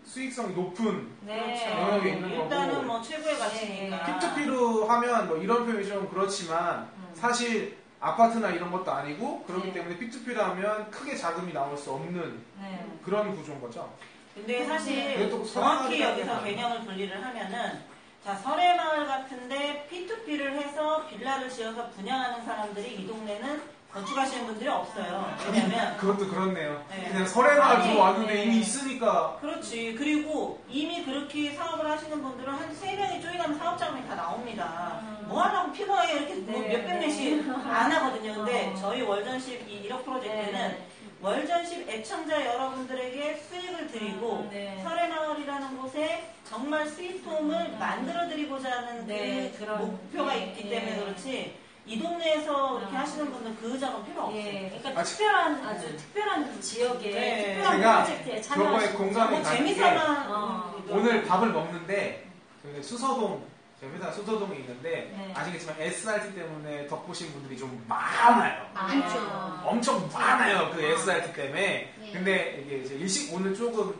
수익성이 높은 네. 영역에 있는 일단은 거고 뭐 최고의 가치니까. P2P로 하면 뭐 이런 표현이 좀 그렇지만 사실 아파트나 이런 것도 아니고 그렇기 네. 때문에 P2P로 하면 크게 자금이 나올 수 없는 네. 그런 구조인 거죠. 근데 사실 그래도 정확히 설해마을이라는 여기서 게 개념을 분리를 하면은 자 설해마을 같은데 P2P를 해서 빌라를 지어서 분양하는 사람들이 이 동네는 건축하시는 분들이 없어요. 왜냐면 그것도 그렇네요. 네. 그냥 설해마을 아니, 들어왔는데 네. 이미 있으니까 그렇지. 그리고 이미 그렇게 사업을 하시는 분들은 한 3명이 조인하면 사업자금이 다 나옵니다. 뭐 하려고 피곤하게 이렇게 뭐 네, 몇백 내씩 안 하거든요. 근데 어. 저희 월전십 이 1억 프로젝트는 네. 월전십 애청자 여러분들에게 수익을 드리고 네. 설해마을이라는 곳에 정말 수익통을 만들어드리고자 하는 네, 그 그런, 목표가 네, 있기 네. 때문에 그렇지 이 동네에서 이렇게 하시는 분들 그 자금 필요 없어요. 예, 그러니까 특별한 아주 특별한 지역에 네. 특별한 제가 프로젝트에 저거에 참여하시고 공감이 뭐 가는 게 재미삼아 오늘 밥을 먹는데 저희가 수서동 저희 회사 수서동에 있는데 네. 아시겠지만 SRT 때문에 덕보신 분들이 좀 많아요. 많죠. 엄청 많아요. 그 SRT 때문에. 네. 근데 이게 이제 일식 오늘 조금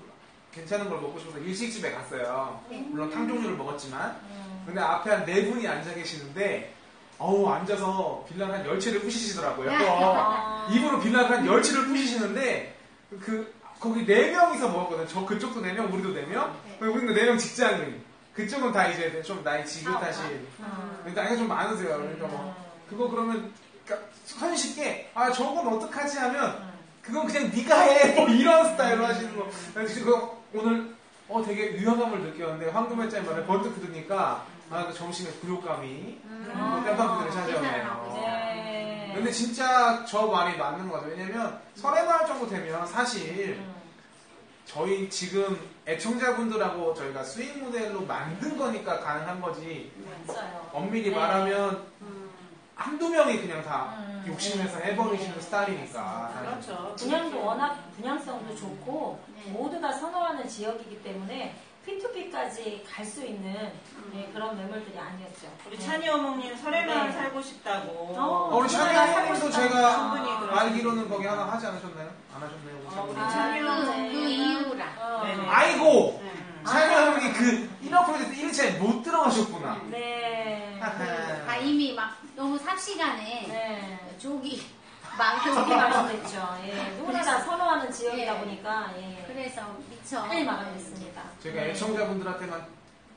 괜찮은 걸 먹고 싶어서 일식집에 갔어요. 네. 물론 탕종류를 먹었지만. 근데 앞에 한 4분이 앉아 계시는데 앉아서 빌라를 한 10채를 부시시더라고요. 입으로 빌라를 한 10채를 부시시는데 거기 4명이서 먹었거든요. 저 그쪽도 4명, 우리도 4명. 우리는 4명 직장인. 그쪽은 다 이제 좀 나이 지긋하신. 나이가 좀 많으세요. 그러니까 뭐 그거 그러면 그러니까 손쉽게 저건 어떡하지 하면 그건 그냥 네가 해. 뭐 이런 스타일로 하시는 거. 그래서 그거 오늘 되게 위화감을 느꼈는데 황금회장님 말에 번뜩 들으니까 점심에 굴욕감이 땜빵들이 찾아오네요. 네. 근데 진짜 저 말이 맞는 거죠. 왜냐면 설해마을 정도 되면 사실 저희 지금 애청자분들하고 저희가 수익 모델로 만든 거니까 가능한 거지. 맞아요. 엄밀히 네. 말하면 한두 명이 그냥 다 욕심내서 해버리시는 스타일이니까. 사실. 그렇죠. 분양도 워낙 분양성도 좋고 네. 모두 다 선호하는 지역이기 때문에 P2P까지 갈 수 있는 그런 매물들이 아니었죠. 우리 찬이 어머니는 설해마을 네. 살고 싶다고. 우리 찬이님도 제가 충분히 그러시죠. 알기로는 거기 하나 하지 않으셨나요? 안 하셨나요? 우리 우리 찬이님? 찬이 그 이유라. 네네. 아이고! 네. 찬이 어머니 그 1억 프로젝트 1차에 못 들어가셨구나. 네. 이미 막 너무 삽시간에 네. 조기 조기 마감됐죠. 예. 누구나 다 선호하는 지역이다 예. 보니까 예. 그래서 미쳐. 빨리 마감됐습니다. 저희가 애청자분들한테만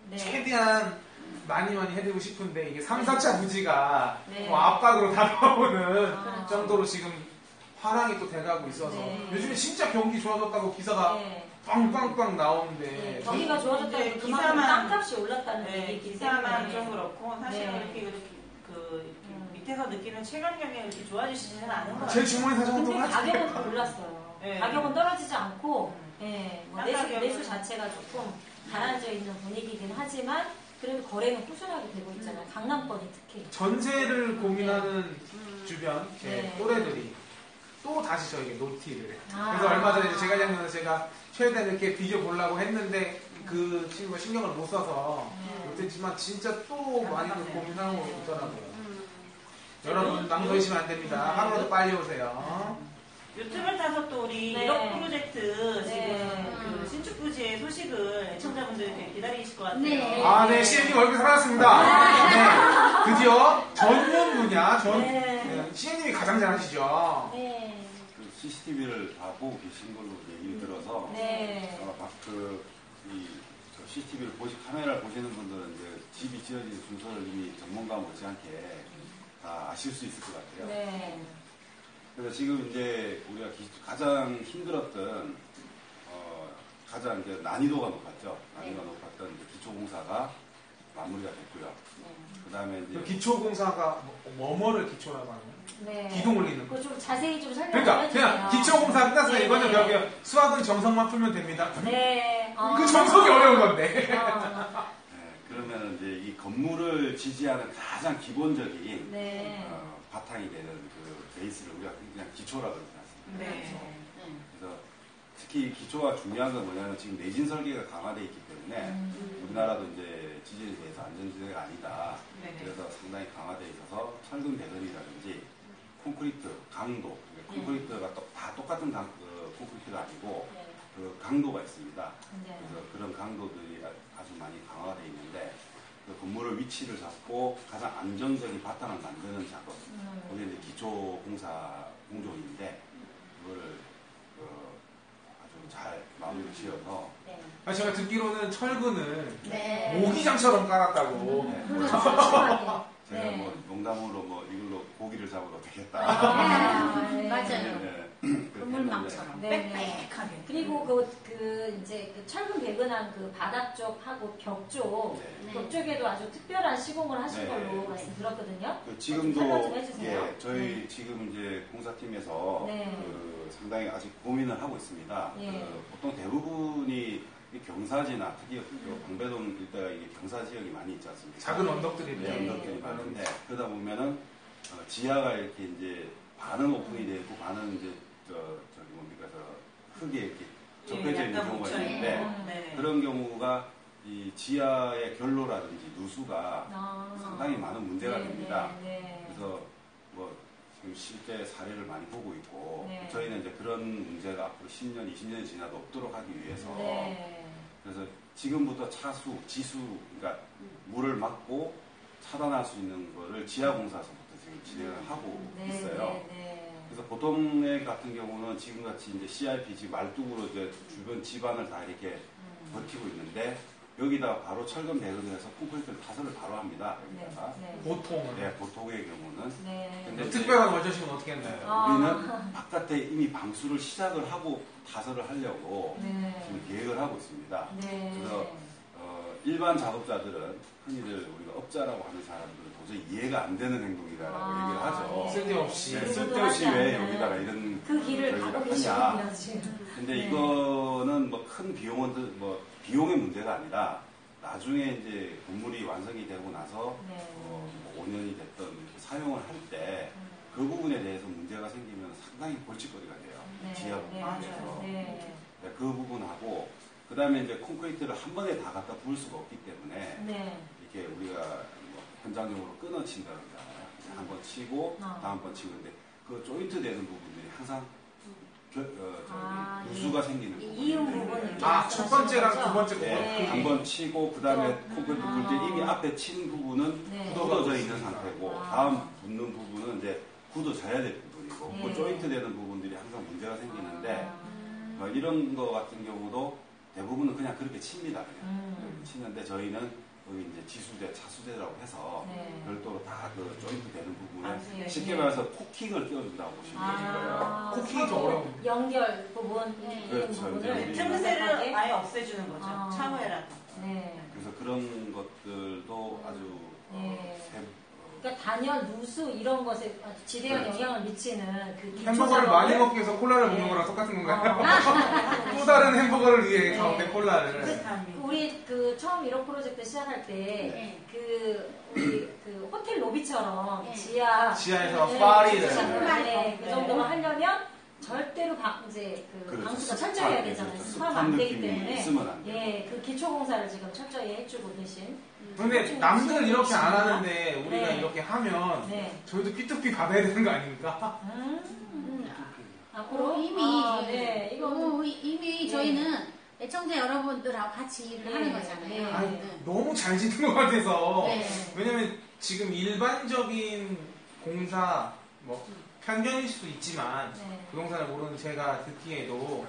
네. 최대한 많이 해드리고 싶은데 이게 3, 4차 부지가 네. 뭐 압박으로 다가오는 그렇죠. 정도로 지금 화랑이 또 돼가고 있어서 네. 요즘에 진짜 경기 좋아졌다고 기사가 네. 빵빵빵 나오는데 네, 경기가 좋아졌다고 이제 그만큼 기사만- 땅값이 올랐다는 네, 얘기이기 기사만 때문에. 좀 그렇고 사실은 네. 이렇게 밑에서 느끼는 체감력이 이렇게 좋아지지는 않은 것 제 같아요. 주머니 사정은 근데 똑같이 가격은 더 올랐어요. 네. 가격은 떨어지지 않고 예, 뭐 땅 내수, 가격은- 내수 자체가 조금 가라앉아 있는 분위기이긴 하지만 그래도 거래는 꾸준하게 되고 있잖아요. 강남권이 특히. 전세를 고민하는 주변 제 네. 또래들이 또 다시 저에게 노티를 아. 그래서 얼마 전에 제가 작년에 제가 최대한 이렇게 비벼보려고 했는데 그 친구가 신경을 못 써서 네. 못했지만 진짜 또 많이들 안타깝네요. 고민하고 네. 있더라고요. 여러분 망설이시면 안 됩니다. 하루라도 빨리 오세요. 유튜브를 타서 또 우리 네. 1억 프로젝트 네. 지금 그 신축 부지의 소식을 애청자분들이 되게 기다리실 것 같아요. 네. 아, 네, CM님 얼굴 살아났습니다. 네, 드디어 전문 분야, 네. CM님이 가장 잘하시죠. 네. 그 CCTV를 다 보고 계신 걸로 얘기를 들어서 네. 저 CCTV를 카메라를 보시는 분들은 이제 집이 지어진 순서를 이미 전문가 못지않게 다 아실 수 있을 것 같아요. 네. 그래서 지금 이제 우리가 가장 힘들었던 가장 이제 난이도가 높았죠. 난이도가 높았던 이제 기초공사가 마무리가 됐고요. 그 다음에 이제 기초공사가 뭐를 기초라고 하나요? 네. 기둥 올리는 거. 그거 좀 자세히 좀 설명 그러니까 해주세요. 그냥 기초공사 끝났어요. 네. 이거는 그냥 수학은 정성만 풀면 됩니다. 네. 그 정성이 어려운 건데. 그러면 이제 이 건물을 지지하는 가장 기본적인 네. 바탕이 되는 그 베이스를 우리가 그냥 기초라고 생각합니다. 네. 그래서 특히 기초가 중요한 건 뭐냐면 지금 내진 설계가 강화되어 있기 때문에 우리나라도 이제 지진에 대해서 안전지대가 아니다. 네. 그래서 상당히 강화되어 있어서 철근 배선이라든지 콘크리트, 강도, 콘크리트가 다 똑같은 콘크리트가 아니고 네. 그 강도가 있습니다. 네. 그래서 그런 강도들이 아주 많이 강화되어 있는데 그 건물의 위치를 잡고 가장 안정적인 바탕을 만드는 작업. 그게 이제 기초공사 공종인데 그거를 아주 잘 마무리를 지어서 네. 제가 듣기로는 철근을 네. 모기장처럼 깔았다고. 네. 그렇죠. 심하게. 제가 네. 뭐 농담으로 뭐 이걸로 고기를 잡으러 되겠다. 네. 맞아요. 건물망처럼 네. 빽빽하게. 그리고 이제 그 철근 배근한 그 바닥 쪽하고 벽 쪽, 네. 벽 쪽에도 아주 특별한 시공을 하신 네. 걸로 말씀 들었거든요. 지금도 설명 좀 해주세요. 예, 저희 지금 이제 공사팀에서 네. 그 상당히 아직 고민을 하고 있습니다. 예. 그 보통 대부분이 이 경사지나 특히 그 방배동 일대가 이게 경사 지역이 많이 있지 않습니까? 작은 언덕들이 네, 네. 언덕들이 많은데 그러다 보면은 지하가 이렇게 이제 반은 오픈이 되어 있고 반은 이제 저기 뭡니까 흙에 이렇게 접혀져 있는 약간 경우가 묻혀 있는데 있는. 네. 그런 경우가 이 지하의 결로라든지 누수가 상당히 많은 문제가 네, 됩니다. 네, 네. 그래서 뭐 지금 실제 사례를 많이 보고 있고 네. 저희는 이제 그런 문제가 앞으로 10년, 20년이 지나도 없도록 하기 위해서 네. 그래서 지금부터 차수, 지수, 그러니까 물을 막고 차단할 수 있는 거를 지하공사서부터 지금 진행을 하고 네, 있어요. 네, 네. 그래서 보통의 같은 경우는 지금같이 이제 CRPG 말뚝으로 이제 주변 집안을 다 이렇게 버티고 있는데 여기다 바로 철근 배근을 해서 콘크리트를 타설을 바로 합니다. 여기다가. 네. 보통은. 네, 보통의 경우는. 네. 근데 이제 특별한 원조식은 어떻게 네, 했나요? 우리는 바깥에 이미 방수를 시작을 하고 타설을 하려고 네. 지금 계획을 하고 있습니다. 네. 그래서 일반 작업자들은 흔히들 우리가 업자라고 하는 사람들은 도저히 이해가 안 되는 행동이라고 얘기를 하죠. 네. 쓸데없이. 네, 그 쓸데없이 하지 왜 않는 여기다가 이런 그 길을 저기를 가고 하냐. 계시군요, 지금. 근데 네. 이거는 뭐 큰 비용은 뭐 비용의 문제가 아니라 나중에 이제 건물이 완성이 되고 나서 네. 뭐 5년이 됐던 이렇게 사용을 할 때 그 부분에 대해서 문제가 생기면 상당히 골칫거리가 돼요. 네. 지하 네, 부분에 맞아요. 대해서. 네. 네, 그 부분하고 그 다음에 이제 콘크리트를 한 번에 다 갖다 부을 수가 없기 때문에 네. 이렇게 우리가 뭐 현장적으로 끊어친다 그러잖아요. 한 번 치고 다음 번 치는데 그 조인트 되는 부분들이 항상 누수가 생기는 부분이 이음 있는데 부분을 첫 번째랑 두 번째 부분. 네, 한 번 치고 그 다음에 콘크리트 불 때 이미 앞에 친 부분은 네. 굳어져 있는 상태고 다음 붙는 부분은 이제 굳어져야 될 부분이고 네. 그 조인트 되는 부분들이 항상 문제가 생기는데 이런 거 같은 경우도 대부분은 그냥 그렇게 칩니다. 그냥. 그렇게 치는데 저희는 거기 이제 지수대, 차수대라고 해서 네. 별도로 다 그 조인트 되는 부분에 아, 네. 쉽게 말해서 코킹을 끼워준다고 보시면 되는 거예요. 코킹이 좀 어려운데. 연결 부분, 네. 이런 그렇죠. 부분을 이제 틈새를 아예 없애주는 거죠. 아. 차후에라도. 네. 그래서 그런 것들도 아주 네. 세- 그러니까 단열, 누수 이런 것에 아주 지대한 그렇죠. 영향을 미치는 그 기초 햄버거를 작업을- 많이 먹기 위해서 콜라를 네. 먹는 거랑 똑같은 건가요? 어. 또 다른 햄버거를 위해 네. 사업된 콜라를. 비슷합니다. 우리 그 처음 1호 프로젝트 시작할 때 네. 그 우리 그 호텔 로비처럼 네. 지하에서 네, 파리를. 네, 그 네. 정도만 하려면 절대로 이제 그 그렇죠. 방수가 습한, 철저해야 되잖아요. 그렇죠. 습하면 습한 안 되기 느낌이 때문에 있으면 안 돼요. 예, 그 기초 공사를 지금 철저히 해주고 계신. 근데 남들은 이렇게 안 하는데 우리가 네. 이렇게 하면 네. 저희도 P2P 받아야 되는 거 아닙니까? 앞으로 이미 네, 이거 이미 네. 저희는 애청자 여러분들하고 같이 일을 네. 하는 거잖아요. 네. 아니, 네. 너무 잘 짓는 것 같아서. 네. 왜냐면 지금 일반적인 공사, 뭐, 편견일 수도 있지만, 네. 부동산을 모르는 제가 듣기에도,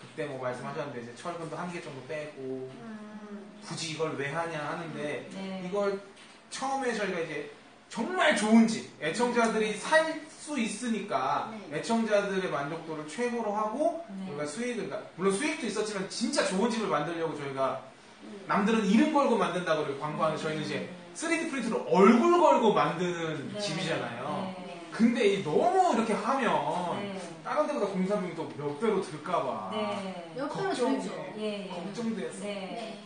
그때 뭐 말씀하셨는데, 이제 철근도 한 개 정도 빼고, 굳이 이걸 왜 하냐 하는데, 네. 이걸 처음에 저희가 이제 정말 좋은 집, 애청자들이 살 수 있으니까, 네. 애청자들의 만족도를 최고로 하고, 네. 저희가 수익을, 물론 수익도 있었지만, 진짜 좋은 집을 만들려고 저희가, 남들은 이름 걸고 만든다고 그러고 광고하는 저희는 이제 3D 프린트로 얼굴 걸고 만드는 네. 집이잖아요. 네. 근데 너무 이렇게 하면, 네. 다른 데보다 공사비용이 또 몇 배로 들까봐. 네. 몇 배로 걱정돼. 들죠. 예, 예. 걱정됐어. 네. 네.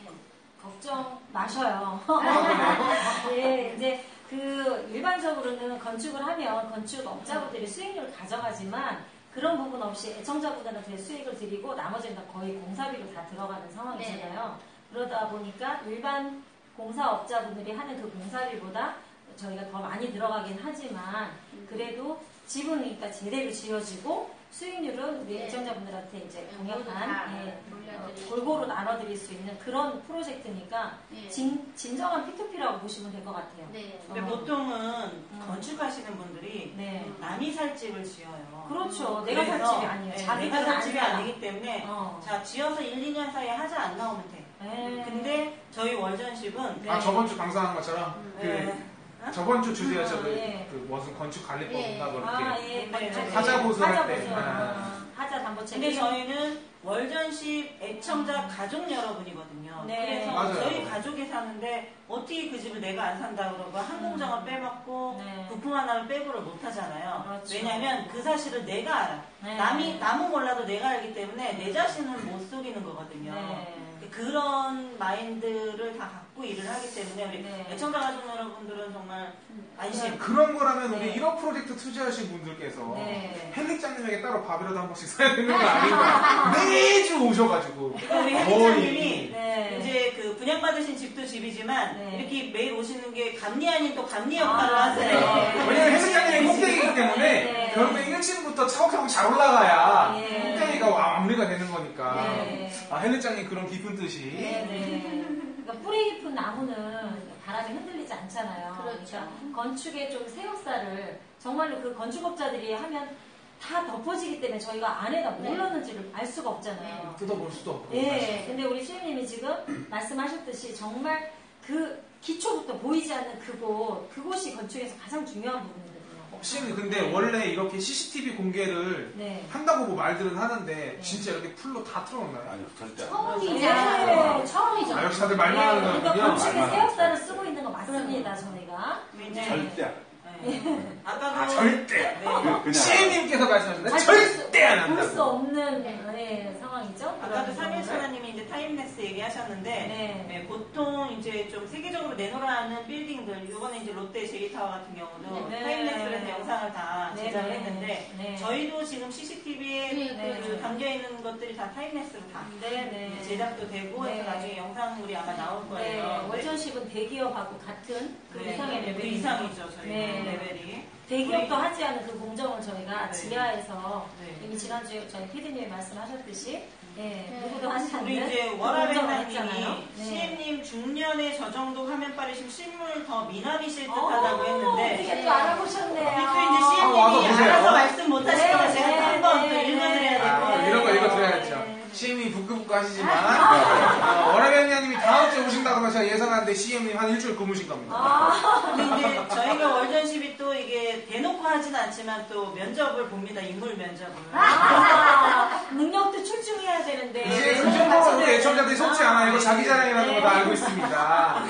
걱정 마셔요. 아, 예, 이제 그 일반적으로는 건축을 하면 건축업자분들이 수익률을 가져가지만 그런 부분 없이 애청자분들한테 수익을 드리고 나머지는 다 거의 공사비로 다 들어가는 상황이잖아요. 그러다 보니까 일반 공사업자분들이 하는 그 공사비보다 저희가 더 많이 들어가긴 하지만 그래도 집은 그러니까 제대로 지어지고 수익률은 우리 네. 애청자분들한테 이제 모두 다 강력한 돌려드리고. 골고루 나눠드릴 수 있는 그런 프로젝트니까 네. 진정한 P2P라고 보시면 될 것 같아요. 네. 근데 보통은 건축하시는 분들이 네. 남이 살 집을 지어요. 그렇죠. 내가 살 그래서, 집이 아니에요. 네, 자기가 내가 살 안 집이 살아. 아니기 때문에 어. 자 지어서 1, 2년 사이에 하자 안 나오면 돼. 네. 근데 저희 월전십은 아, 저번 주 방송한 것처럼, 네. 저번 주 주제였죠. 예. 그 무슨 건축 관리법인가 예. 그렇게. 아, 예. 네, 네. 하자보수 할 때. 하자보수. 하자 담보 책임. 근데 저희는 월전십 애청자 가족 여러분이거든요. 네. 그래서 맞아요. 저희 가족이 사는데 어떻게 그 집을 내가 안 산다 그러고 한 공장을 빼먹고 네. 부품 하나를 빼고를 못 하잖아요. 그렇죠. 왜냐하면 그 사실을 내가 알아. 네. 남은 몰라도 내가 알기 때문에 내 자신을 못 속이는 거거든요. 네. 그런 마인드를 다 갖고 일을 하기 때문에 우리 네. 애청자 가족 여러분들은 정말 안심. 그런 거라면 우리 네. 1호 프로젝트 투자하신 분들께서 네. 헬릭장님에게 따로 밥이라도 한 번씩 사야 되는 거 아닌가. 매주 오셔가지고. 그러니까 우리 거의. 헬리장님이 네. 이제 그 분양받으신 집도 집이지만 네. 이렇게 매일 오시는 게 감리 아닌 또 감리 역할을 아, 하세요. 네. 왜냐면 헬릭장님이 꼭대기이기 때문에 네. 결국에 1층부터 차곡차곡 잘 올라가야 네. 꼭대기가 마무리가 되는 거니까. 네. 아, 헬릭장님 그런 깊은 뜻이. 네. 그러니까 뿌리 깊은 나무는 바람에 흔들리지 않잖아요. 그렇죠. 그러니까 건축의 좀 새 역사를 정말로 그 건축업자들이 하면 다 덮어지기 때문에 저희가 안에가 뭘 네. 넣는지를 알 수가 없잖아요. 뜯어볼 수도 없고. 예. 근데 우리 시우님이 지금 말씀하셨듯이 정말 그 기초부터 보이지 않는 그곳이 건축에서 가장 중요한 부분이거든요. 혹시는 근데 원래 이렇게 CCTV 공개를 네. 한다고 뭐 말들은 하는데 진짜 이렇게 풀로 다 틀어놓나요? 아니요, 절대 안 돼요. 처음이잖아요. 네, 처음이죠. 아, 역시 다들 말만 하는 그러니까 거군요. 건축의 말만 새 하는 역사를 거죠. 쓰고 있는 거 맞습니다, 저희가. 이제 절대 안 돼요. 네. 아까도 아, 절대. 네. 그냥 시애님께서 말씀하셨는데 볼 절대 안 수 한다고. 없는 네, 상황이죠. 아까도 그런 삼일천하님이 이제 타임랩스 얘기하셨는데 네. 네, 보통 이제 좀 세계적으로 내놓으라는 빌딩들 이번에 이제 롯데 제이타워 같은 경우도 네. 타임랩스로 해서 영상을 다 네. 제작을 네. 했는데 네. 저희도 지금 CCTV에 네. 그 담겨 있는 것들이 다 타임랩스로 다 네, 네. 제작도 되고 네. 해서 나중에 영상물이 아마 나올 네, 거예요. 월전십은 대기업하고 같은 그 네, 이상의 그 레벨이 이상이죠 저희 네. 레벨이. 대기업도 하지 않은 그 공정을 저희가 네. 지하에서 네. 이미 지난주에 저희 PD님이 말씀하셨듯이 예, 네. 누구도 하지 않는 우리 이제 그 공정을 했잖아요. 워라벨나님이 네. CM님 중년의 저 정도 화면 빠르시면 실물 더 미남이실 듯하다고 했는데 어떻게 또 알아보셨네요. 또 이제 아, 와서 CM님이 보세요. 알아서 말씀 못하시거나 네, 제가 네, 또 한번 또 네, 읽어드려야 네. 될 것 아, 같아요. 이런 거 읽어드려야죠. 시애님 부끄부끄 하시지만 워라벨 이사님이 다음 주에 오신다고 하면 제가 예상하는데 CM님 한 일주일 굶으신 겁니다. 근데 이제 저희가 월전십이 또 이게 대놓고 하진 않지만 또 면접을 봅니다. 인물 면접을. 능력도 출중해야 되는데. 이제 그 정도로 우리 애청자들이 속지 않아요. 이거 자기 자랑이라는 거 다 알고 있습니다.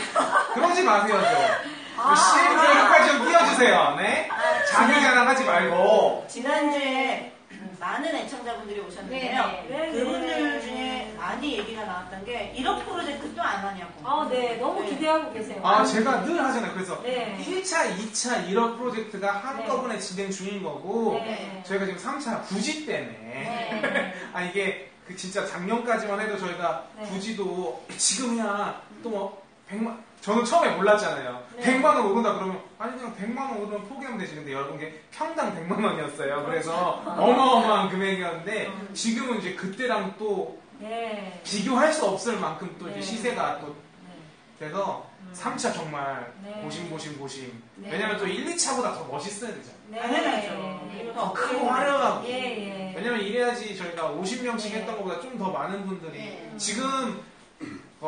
그러지 마세요, 좀. CM 여기까지 좀 띄워주세요. 네? 자기 자랑하지 말고. 지난주에 많은 애청자분들이 오셨는데요. 네. 그분들 중에 많이 얘기가 나왔던 게 1억 프로젝트 또 안 하냐고. 네. 너무 기대하고 계세요. 제가 늘 하잖아요. 그래서 네. 1차, 2차 1억 프로젝트가 한꺼번에 진행 중인 거고, 네. 저희가 지금 3차 부지 때문에. 네. 이게 그 진짜 작년까지만 해도 저희가 네. 부지도 지금이야 또 뭐 100만, 저는 처음에 몰랐잖아요. 네. 100만 원 오른다 그러면 아니 그냥 100만 원 오르면 포기하면 되지. 근데 여러분 게 평당 100만 원이었어요. 그래서 어마어마한 금액이었는데 지금은 이제 그때랑 또 네. 비교할 수 없을 만큼 또 이제 네. 시세가 또 네. 그래서 3차 정말 네. 고심. 네. 왜냐면 또 1, 2차보다 더 멋있어야 되잖아요. 네. 당연하죠. 그리고 더 크고 화려하고. 예. 왜냐면 이래야지 저희가 50명씩 네. 했던 것보다 좀 더 많은 분들이 네. 지금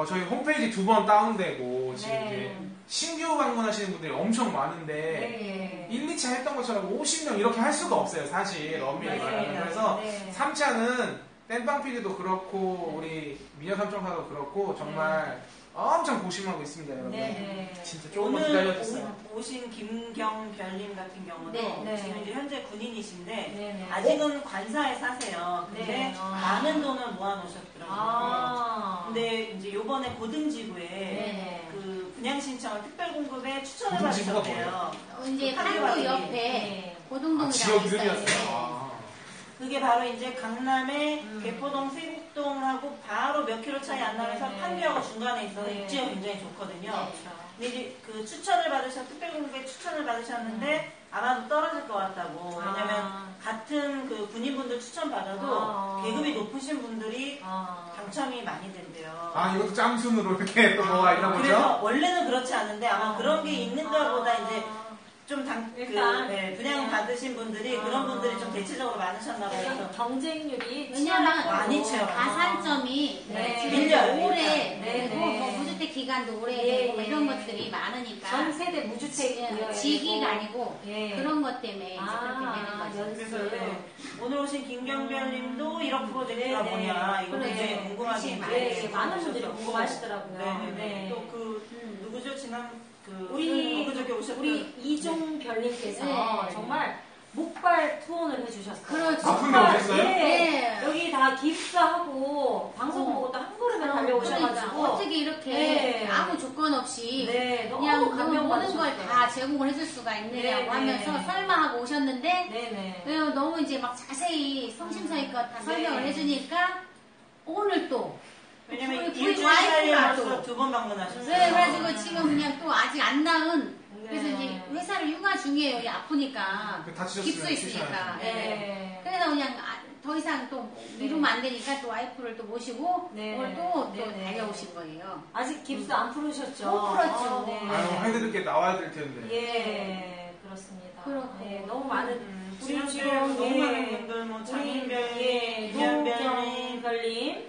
저희 홈페이지 2번 다운되고 지금 네. 이제 신규 방문하시는 분들이 엄청 많은데 네. 1, 2차 했던 것처럼 50명 이렇게 할 수가 없어요. 사실 엄밀히 네. 말하면. 그래서 네. 3차는 땜빵 PD도 그렇고 우리 미녀 삼총사도 그렇고 정말 엄청 고심하고 있습니다. 여러분. 네. 진짜 조금만 오늘 기다려주세요. 오신 김경별님 같은 경우도 네. 지금 이제 현재 군인이신데 네. 아직은 관사에 사세요. 근데 네. 많은 돈을 모아놓으셨더라고요. 근데 이제 요번에 고등지구에 네. 그 분양 신청을 특별 공급에 추천을 고등지구가 받으셨대요. 이제 그 판교 판교역이. 옆에 네. 고등동이라고 지역 있어요. 이름이었어요. 그게 바로 이제 강남의 개포동, 세곡동하고 바로 몇 킬로 차이 안 나면서 네. 판교하고 중간에 있어서 네. 입지가 굉장히 좋거든요. 네. 근데 이제 그 추천을 특별 공급에 추천을 받으셨는데 아마도 떨어질 것 같다고. 왜냐면 같은 그 군인분들 추천 받아도 계급이 높으신 분들이 당첨이 많이 된대요. 이것도 짬순으로 이렇게 또 뭐가 있나 보죠? 그래서 원래는 그렇지 않은데 아마 그런 게 있는가 보다 이제 좀 일단, 분양 받으신 분들이 그런 분들이 좀 대체적으로 많으셨나 봐요. 그래서 경쟁률이 왜냐면 많이 채워요. 가산점이 네. 밀려요, 오래 네. 되고 뭐 무주택 기간도 오래 예, 되고 뭐 이런 예. 것들이 많으니까 전 세대 무주택이고요. 지기가 아니고 예. 그런 것 때문에 이제 그렇게 되는 거죠. 그래서 오늘 오신 김경별 님도 1억 프로젝트가 네, 네. 뭐냐 이거 그래. 굉장히 궁금하게 관심이 네, 많은 분들이 궁금하시더라고요. 네. 네. 또 그 누구죠? 지난 그 우리 엊그저께 오셨던 이종별님께서 네. 정말 목발 투혼을 해주셨어요. 그렇죠. 아픈데 오셨어요? 네. 네. 여기 다 기숙사하고 방송 보고 또 한 걸음에 달려오셔가지고 그러니까 어떻게 이렇게 네. 아무 조건 없이 네, 그냥 너무 그 감명 모든 걸 받으셨어요. 다 제공을 해줄 수가 있느냐고 네, 하면서 네. 설마 하고 오셨는데 네네. 너무 이제 막 자세히 성심성의껏 다 설명을 네. 해주니까 오늘 또 왜냐면 우리 일주일 사이에 와이프가 벌써 또 2번 방문하셨어요. 네, 그래가지고 지금 그냥 또 아직 안 나은 그래서 네. 이제 회사를 휴가 중이에요. 얘 아프니까 다치셨으면 깁스 있으니까. 쉬셔야죠. 네. 네. 그래서 그냥 더 이상 또 미루면 안 되니까 또 와이프를 또 모시고 네. 오늘 또 네. 달려오신 거예요. 아직 깁스 안 풀으셨죠? 못 풀었죠. 네. 해드릴 게 나와야 될 텐데. 예, 그렇습니다. 그렇고. 네, 너무 많은 우리 지금 너무 많은 분들 뭐 우리 장인별님, 김현별님, 노경별님,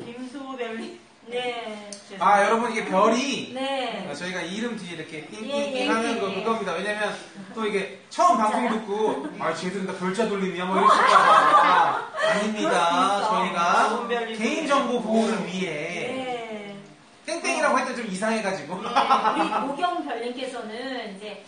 김소별님. 네, 여러분 이게 별이 네, 저희가 이름 뒤에 이렇게 예, 띵띵띵 하는 거 그겁니다. 왜냐면 또 이게 처음 방송 듣고 쟤들은 다 별자 돌림이야 뭐 이럴 수 있다. 아닙니다. 저희가 좋은 개인정보 보호를 위해 네. 땡땡이라고 할 때 좀 이상해가지고. 네, 우리 노경별님께서는 이제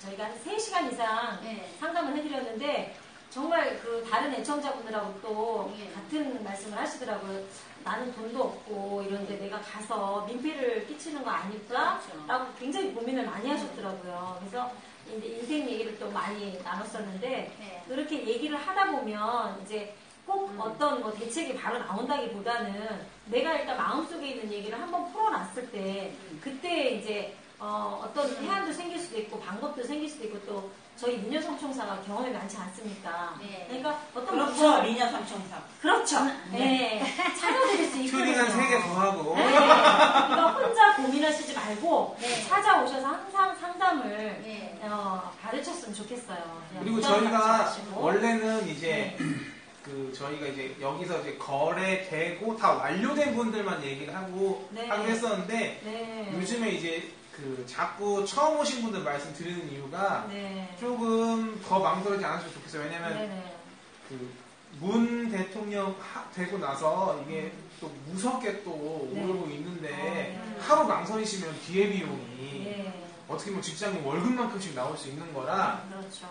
저희가 한 3시간 이상 네. 상담을 해드렸는데 정말 그 다른 애청자분들하고 또 예. 같은 말씀을 하시더라고요. 나는 돈도 없고 이런데 내가 가서 민폐를 끼치는 거 아닐까? 그렇죠. 라고 굉장히 고민을 많이 하셨더라고요. 그래서 이제 인생 얘기를 또 많이 나눴었는데 네. 그렇게 얘기를 하다 보면 이제 꼭 어떤 뭐 대책이 바로 나온다기보다는 내가 일단 마음속에 있는 얘기를 한번 풀어놨을 때 그때 이제 어떤 해안도 생길 수도 있고 방법도 생길 수도 있고 또 저희 미녀 삼총사가 경험이 많지 않습니까? 네. 그러니까 어떤 그렇죠. 방법을- 미녀 삼총사. 그렇죠. 네. 찾아드릴 수 있거든요. 튜닝 한 3개 더 하고. 네. 그러니까 혼자 고민하시지 말고 네. 찾아오셔서 항상 상담을 네. 받으셨으면 좋겠어요. 그냥 그리고 부담 갖지 저희가 마시고. 원래는 이제 네. 저희가 이제 여기서 이제 거래되고 다 완료된 분들만 얘기를 하고 네. 하기로 했었는데 네. 요즘에 이제 자꾸 처음 오신 분들 말씀 드리는 이유가 네. 조금 더 망설이지 않으셨으면 좋겠어요. 왜냐면 네네. 문 대통령 되고 나서 이게 또 무섭게 또 네. 오르고 있는데 네. 하루 망설이시면 기회비용이 네. 어떻게 보면 직장인 월급만큼씩 나올 수 있는 거라 그렇죠.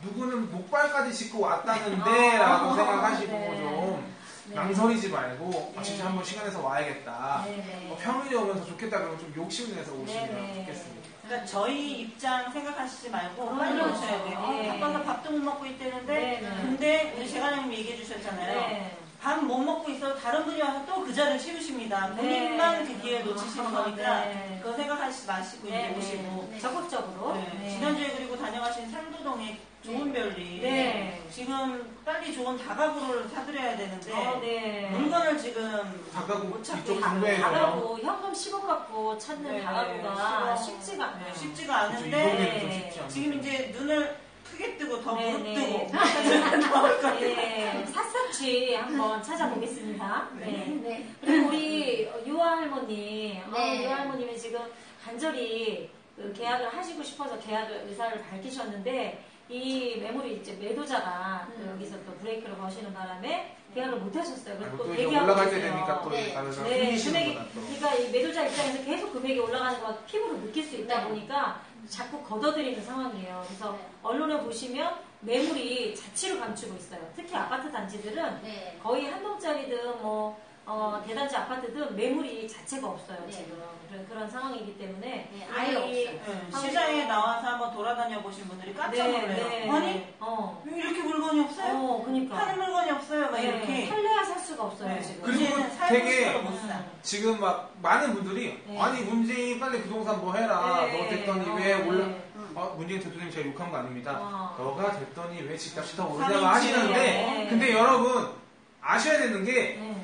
누구는 목발까지 짚고 왔다는데 라고 생각하시고 네. 좀 네. 망설이지 말고 네. 진짜 한번 시간 내서 와야겠다. 네네. 평일에 오면 더 좋겠다 그러면 좀 욕심내서 오시면 네네. 좋겠습니다. 그러니까 저희 입장 생각하시지 말고 그렇죠. 빨리 오셔야 돼요. 네. 바빠서 밥도 못 먹고 있다는데 네. 근데 우리 재관장님 얘기해 주셨잖아요. 네. 밥 못 먹고 있어도 다른 분이 와서 또 그 자리를 채우십니다. 본인만 네. 그 기회를 놓치시는 거니까 네. 그거 생각하지 마시고 네. 이제 오시고 네. 적극적으로. 네. 네. 지난주에 그리고 다녀가신 상도동의 좋은 별리 네. 지금 빨리 좋은 다가구를 사드려야 되는데 네. 물건을 지금 다가구 못 찾고 이쪽 있어요. 경매에서 다가구 현금 10억 갖고 찾는 네. 다가구가 10억. 쉽지가 않아요. 쉽지가 그쵸, 않은데 이동에는 좀 쉽지 않아요. 지금 이제 눈을 크게 뜨고 더 네, 무릎 네. 뜨고 나올 거예요. 네, 샅샅이 한번 찾아보겠습니다. 네. 네. 그리고 우리 유아 할머니, 네. 유아 할머님이 지금 간절히 계약을 하시고 싶어서 계약을 의사를 밝히셨는데 이 매물이 이제 매도자가 또 여기서 또 브레이크를 거시는 바람에 계약을 못 하셨어요. 그래서 또 또 이제 대기하고 올라갈 때 계세요. 되니까 또 네. 다른 사람 네, 금액이, 흘리시는구나 또. 그러니까 이 매도자 입장에서 계속 금액이 올라가는 걸 피부로 느낄 수 있다 네. 보니까 자꾸 걷어들이는 상황이에요. 그래서 네. 언론에 보시면 매물이 자취를 감추고 있어요. 특히 아파트 단지들은 네. 거의 한 동짜리든 대단지 아파트든 매물이 자체가 없어요. 네. 지금 그런 상황이기 때문에 네, 아예 이- 없어요. 네, 시장에 나와서 한번 돌아다녀 보신 분들이 깜짝 놀래요. 네. 아니 왜 이렇게 물건이 없어요? 그러니까 파는 물건이 없어요. 막 네, 이렇게. 팔래야 살 수가 없어요. 네. 지금. 그리고 이제는 살고 되게 싶어도 못 사. 지금 막 많은 분들이 네. 아니 문재인 빨리 부동산 뭐 해라. 네. 너 됐더니 왜 올라? 네. 문재인 대통령 제가 욕한 거 아닙니다. 어. 너가 됐더니 왜 집값이 더 오르냐고 삼인치네. 하시는데 네. 근데 여러분 아셔야 되는 게 네.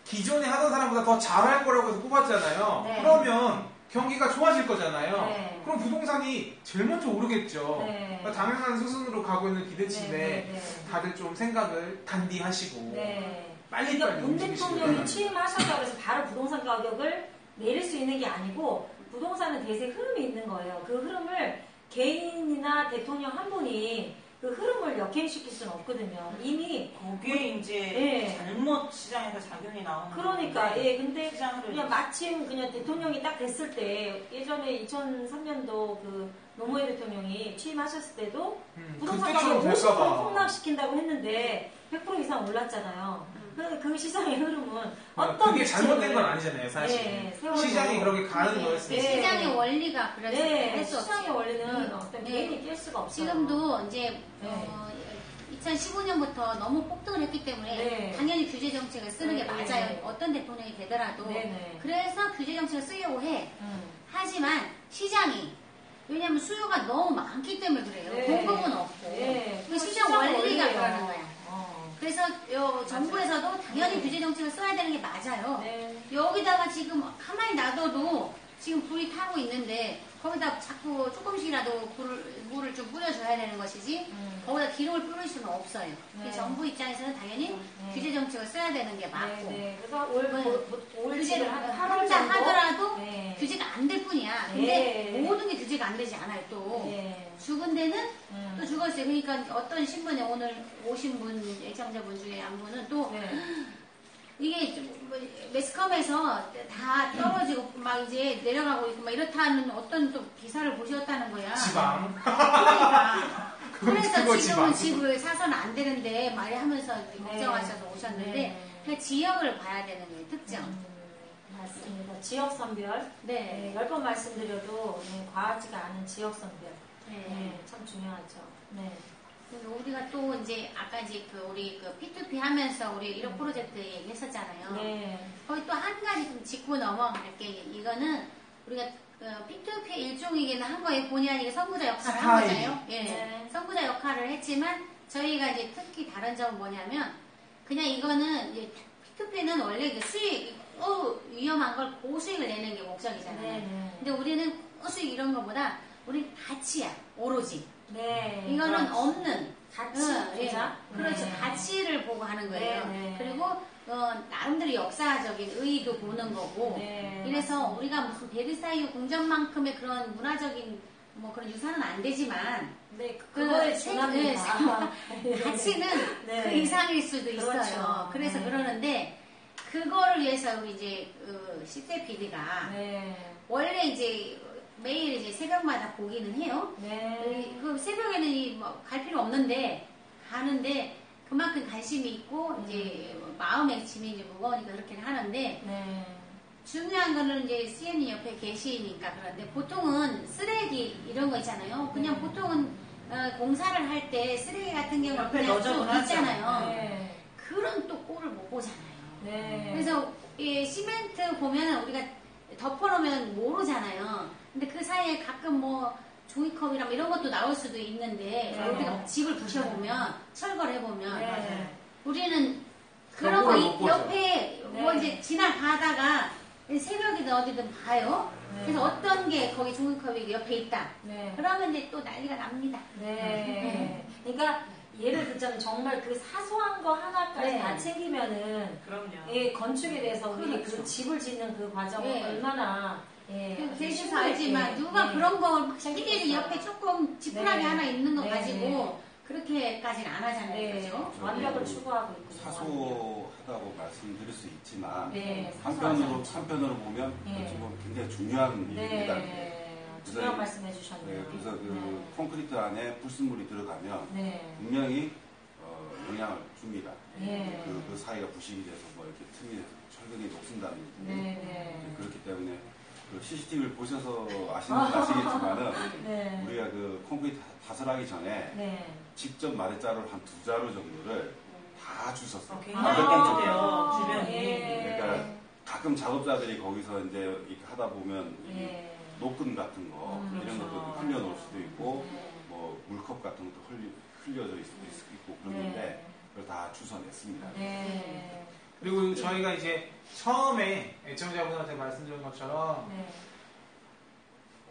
기존에 하던 사람보다 더 잘할 거라고 해서 뽑았잖아요. 네. 그러면 경기가 좋아질 거잖아요. 네. 그럼 부동산이 제일 먼저 오르겠죠. 네. 그러니까 당연한 수순으로 가고 있는 기대치인데 네, 네. 다들 좀 생각을 단디하시고 네. 빨리빨리 그러니까 문 움직이시길 대통령이 바랍니다. 취임하셨다고 해서 바로 부동산 가격을 내릴 수 있는 게 아니고 부동산은 대세 흐름이 있는 거예요. 그 흐름을 개인이나 대통령 한 분이 그 흐름을 역행시킬 수는 없거든요. 이미 거기에 이제 네. 잘못 시장에서 작용이 나오는 그러니까 건데 근데 시장 흐름. 그냥 마침 그냥 대통령이 딱 됐을 때 예전에 2003년도 그 노무현 대통령이 취임하셨을 때도 부동산 그때처럼 가격을 50% 될까봐. 폭락시킨다고 했는데 100% 이상 올랐잖아요. 그 시장의 흐름은 어떤 그게 잘못된 미치를- 건 아니잖아요, 사실. 네, 세월호. 시장이 그렇게 가는 네. 거였으니까. 네. 시장의 원리가 그래서 네, 할 수 없어요. 시장의 원리는 네. 어떤 네. 개인이 깰 수가 없어요. 지금도 이제 네. 2015년부터 너무 폭등을 했기 때문에 네. 당연히 규제 정책을 쓰는 게 네. 맞아요. 어떤 대통령이 되더라도. 네네. 그래서 규제 정책을 쓰려고 해. 음. 하지만 시장이 왜냐하면 수요가 너무 많기 때문에 그래요. 네. 공급은 없고. 네. 그 시장 시장 원리가 원리예요. 그러는 거야. 그래서 정부에서도 당연히 네. 규제 정책을 써야 되는 게 맞아요. 네. 여기다가 지금 가만히 놔둬도 지금 불이 타고 있는데 거기다 자꾸 조금씩이라도 물을 좀 뿌려줘야 되는 것이지 거기다 기름을 뿌릴 수는 없어요. 네. 정부 입장에서는 당연히 네. 규제 정책을 써야 되는 게 맞고 네. 그래서 올 규제를 지금 한 8월 한다 정도 하더라도 네. 규제가 안 될 뿐이야. 근데 네. 모든 게 규제가 안 되지 않아요. 또 네. 죽은 데는 음. 또 죽었어요. 그러니까 어떤 신문에 오늘 오신 분 애청자분 중에 한 분은 또 네. 이게 좀 뭐 매스컴에서 다 떨어지고 막 이제 내려가고 있고 막 이렇다는 어떤 또 기사를 보셨다는 거야. 지방. 그러니까. 그래서 그거 지금은 지방. 집을 사서는 안 되는데 말하면서 네. 걱정하셔서 오셨는데 네. 그냥 지역을 봐야 되는 거예요. 특정. 맞습니다. 지역 선별. 네. 10번 말씀드려도 과하지가 않은 지역 선별. 네. 네, 참 중요하죠. 네. 그래서 우리가 또 이제 아까 이제 우리 P2P 하면서 우리 1억 프로젝트 얘기했었잖아요. 네. 거기 또 한 가지 좀 짚고 넘어갈게. 이거는 우리가 P2P 일종이긴 한 거예요. 본의 아니게 선구자 역할을 한 스타일. 거잖아요. 예. 네. 선구자 역할을 했지만 저희가 이제 특히 다른 점은 뭐냐면 그냥 이거는 이제 P2P는 원래 그 수익 위험한 걸 고수익을 내는 게 목적이잖아요. 네, 네. 근데 우리는 고수익 이런 거보다 우리 가치야, 오로지. 네. 이거는 그렇지. 없는 가치, 예. 투자? 그렇죠. 네. 가치를 보고 하는 거예요. 네, 네. 그리고 나름대로 역사적인 의의도 보는 거고. 네, 이래서 맞습니다. 우리가 무슨 베르사유 궁전만큼의 그런 문화적인 뭐 그런 유산은 안 되지만 네, 그거에 세- 준합니다. 가치는 네. 그 이상일 수도 그렇죠. 있어요. 그래서 네. 그러는데 그거를 위해서 우리 이제 시대 PD가 네. 원래 이제 매일 이제 새벽마다 보기는 해요. 네. 그 새벽에는 갈 필요 없는데 가는데 그만큼 관심이 있고 이제 마음의 짐이 이제 무거우니까 그렇게 하는데 네. 중요한 거는 이제 CN이 옆에 계시니까 그런데 보통은 쓰레기 이런 거 있잖아요. 그냥 보통은 공사를 할 때 쓰레기 같은 경우는 옆에 그냥 쭉 넣어주곤 하죠. 있잖아요. 네. 그런 또 꼴을 못 보잖아요. 네. 그래서 이 시멘트 보면 우리가 덮어놓으면 모르잖아요. 근데 그 사이에 가끔 뭐 종이컵이랑 이런 것도 나올 수도 있는데 네. 우리가 집을 부셔보면 철거를 해보면 네. 우리는 그런 거 그걸 못 보죠. 옆에 뭐 네. 이제 지나가다가 새벽이든 어디든 봐요. 네. 그래서 어떤 게 거기 종이컵이 옆에 있다. 네. 그러면 이제 또 난리가 납니다. 네. 그러니까 예를 들자면 정말 그 사소한 거 하나까지 네. 다 챙기면은 그럼요. 예, 건축에 대해서 우리 그렇죠. 그 집을 짓는 그 과정은 네. 얼마나 예, 대해서 신중하게, 알지만 누가 네. 그런 걸 챙기고 이게 있어요. 옆에 조금 지푸라기 네. 하나 있는 거 네. 가지고 그렇게까지는 안 하잖아요. 네. 그죠? 완벽을 추구하고 있군요. 사소하다고 말씀드릴 수 있지만 네. 한편으로 보면 네. 지금 굉장히 중요한 일입니다. 네. 중요한 말씀 해주셨네요. 네, 그래서 그 콘크리트 안에 불순물이 들어가면 네. 분명히 영향을 줍니다. 네. 그 사이가 부식이 돼서 뭐 이렇게 틈이 철근이 녹슨다는 네. 등 네. 그렇기 때문에 그 CCTV를 보셔서 아시겠지만은 네. 우리가 그 콘크리트 다설하기 전에 네. 직접 마대자루를 한 2자루 정도를 다 주셨어요. 굉장히 반대편 깨끗해요, 쪽으로. 주변이. 예. 그러니까 가끔 작업자들이 거기서 이제 이렇게 하다 보면 이 예. 노끈 같은 거 이런 그렇죠. 것도 흘려놓을 수도 있고 네. 뭐 물컵 같은 것도 흘려져 있을 수도 있고 그러는데 네. 그걸 다 주워냈습니다. 네. 그리고 저희가 이제 처음에 애청자분한테 말씀드린 것처럼 네.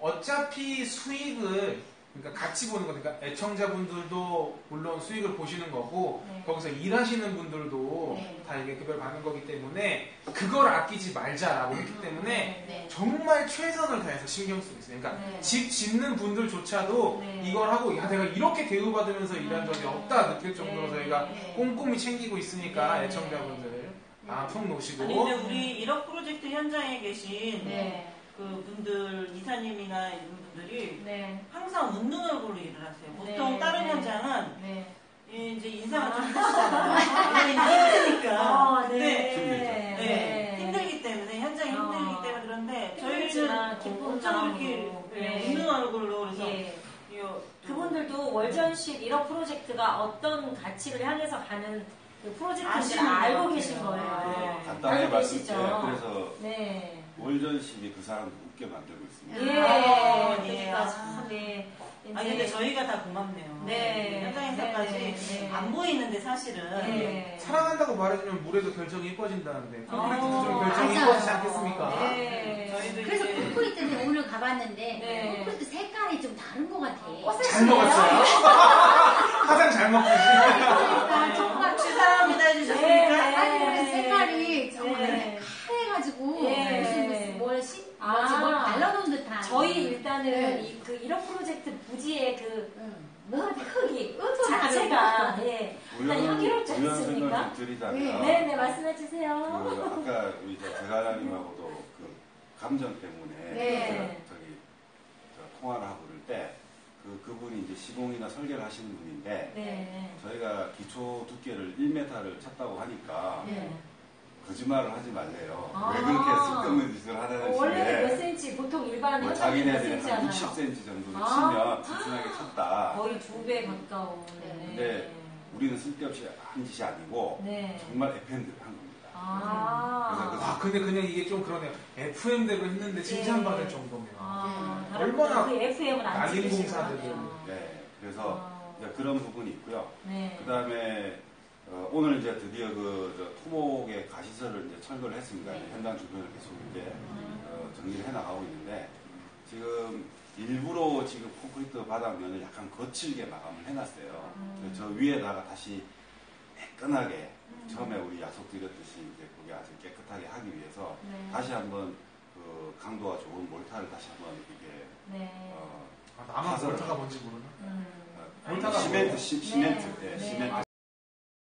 어차피 수익을 그러니까 같이 보는 거니까 애청자분들도 물론 수익을 보시는 거고 네. 거기서 일하시는 분들도 네. 다 이게 급여를 받는 거기 때문에 그걸 아끼지 말자라고 했기 때문에 네. 정말 최선을 다해서 신경 쓰고 있어요. 그러니까 네. 집 짓는 분들조차도 네. 이걸 하고 야 내가 이렇게 대우받으면서 일한 적이 없다 느낄 정도로 네. 저희가 네. 꼼꼼히 챙기고 있으니까 네. 애청자분들 속 놓으시고 아니 근데 우리 1억 프로젝트 현장에 계신 네. 그 분들 이사님이나 이런 분들이 네. 항상 웃는 얼굴로 일을 하세요. 보통 네. 다른 네. 현장은 네. 이제 인사가 좀 힘드시잖아요. 힘드니까. 네. 네. 힘들기 때문에 현장이 힘들기 때문에 그런데 힘들지만 저희는 기쁜 어쩜 이렇게 마음으로. 네, 네. 웃는 얼굴로 그래서 예. 이거 그분들도 월전식 1억 프로젝트가 어떤 가치를 향해서 가는 그 프로젝트인지 아시는 알고 것 계신 같아요. 거예요. 네. 간단하게 알고 계시죠? 말씀드려요. 그래서 네. 월전십이 그 사람도 웃게 만들고 있습니다. 예. 아, 그러니까 예. 참, 네. 아니 근데 저희가 다 고맙네요. 네. 현장에서까지 네, 네. 안 보이는데 사실은 네. 사랑한다고 말해주면 물에도 결정이 이뻐진다는데 콘크리트도 좀 어, 결정이 맞아요. 이뻐지지 않겠습니까? 네. 저희도 그래서 이제 콘크리트는 오늘 가봤는데 네. 콘크리트 색깔이 좀 다른 것 같아. 잘 먹었어요. 가장 잘 먹었지. 그러니까 정말 감사합니다 네. 해주셨으니까 아니 그래 색깔이 정말 네. 카해가지고 네. 무슨 뭘 아. 뭘 발라놓은 듯한. 저희 일단은 네. 그 1억 프로젝트 부지의 그 뭐가 크기 은근 자체가 다르고. 예. 나 이렇게 이렇지 우연 않습니까? 설명 좀 드리자면 네, 네, 말씀해 주세요. 그 아까 우리 대가장님하고도 그 감정 때문에 네. 저 통화를 하고 그럴 때 그분이 이제 시공이나 설계를 하시는 분인데 네. 저희가 기초 두께를 1m를 찾다고 하니까 네. 거짓말을 하지 말래요. 아. 왜 그렇게 쓸데없는 짓을 하냐는 원래는 몇 식의 센치, 보통 일반 뭐 현장이 몇 자기네들이 센치 한 하나요? 60cm 정도를 아. 치면 튼튼하게 쳤다. 거의 2배 가까운. 근데 우리는 쓸데없이 한 짓이 아니고 네. 정말 FM대로 한 겁니다. 아. 근데 그냥 이게 좀 그러네요. FM대로 했는데 칭찬받을 네. 정도면. 아. 얼마나 그 FM을 안 낙인 찍으시는 공사들을. 거예요. 네, 그래서 아. 이제 그런 부분이 있고요. 네. 그 다음에 오늘 이제 드디어 저 토목의 가시설을 이제 철거를 했습니다. 네. 현장 주변을 계속 이제 정리를 해 나가고 있는데 지금 일부러 지금 콘크리트 바닥면을 약간 거칠게 마감을 해놨어요. 저 위에다가 다시 매끈하게 처음에 우리 약속드렸듯이 이제 거기 아주 깨끗하게 하기 위해서 네. 다시 한번 그 강도가 좋은 몰타를 다시 한번 이게 네. 나만 몰타가 뭔지 모르나? 음. 몰타가 시멘트, 뭐예요? 시멘트, 네. 예, 네.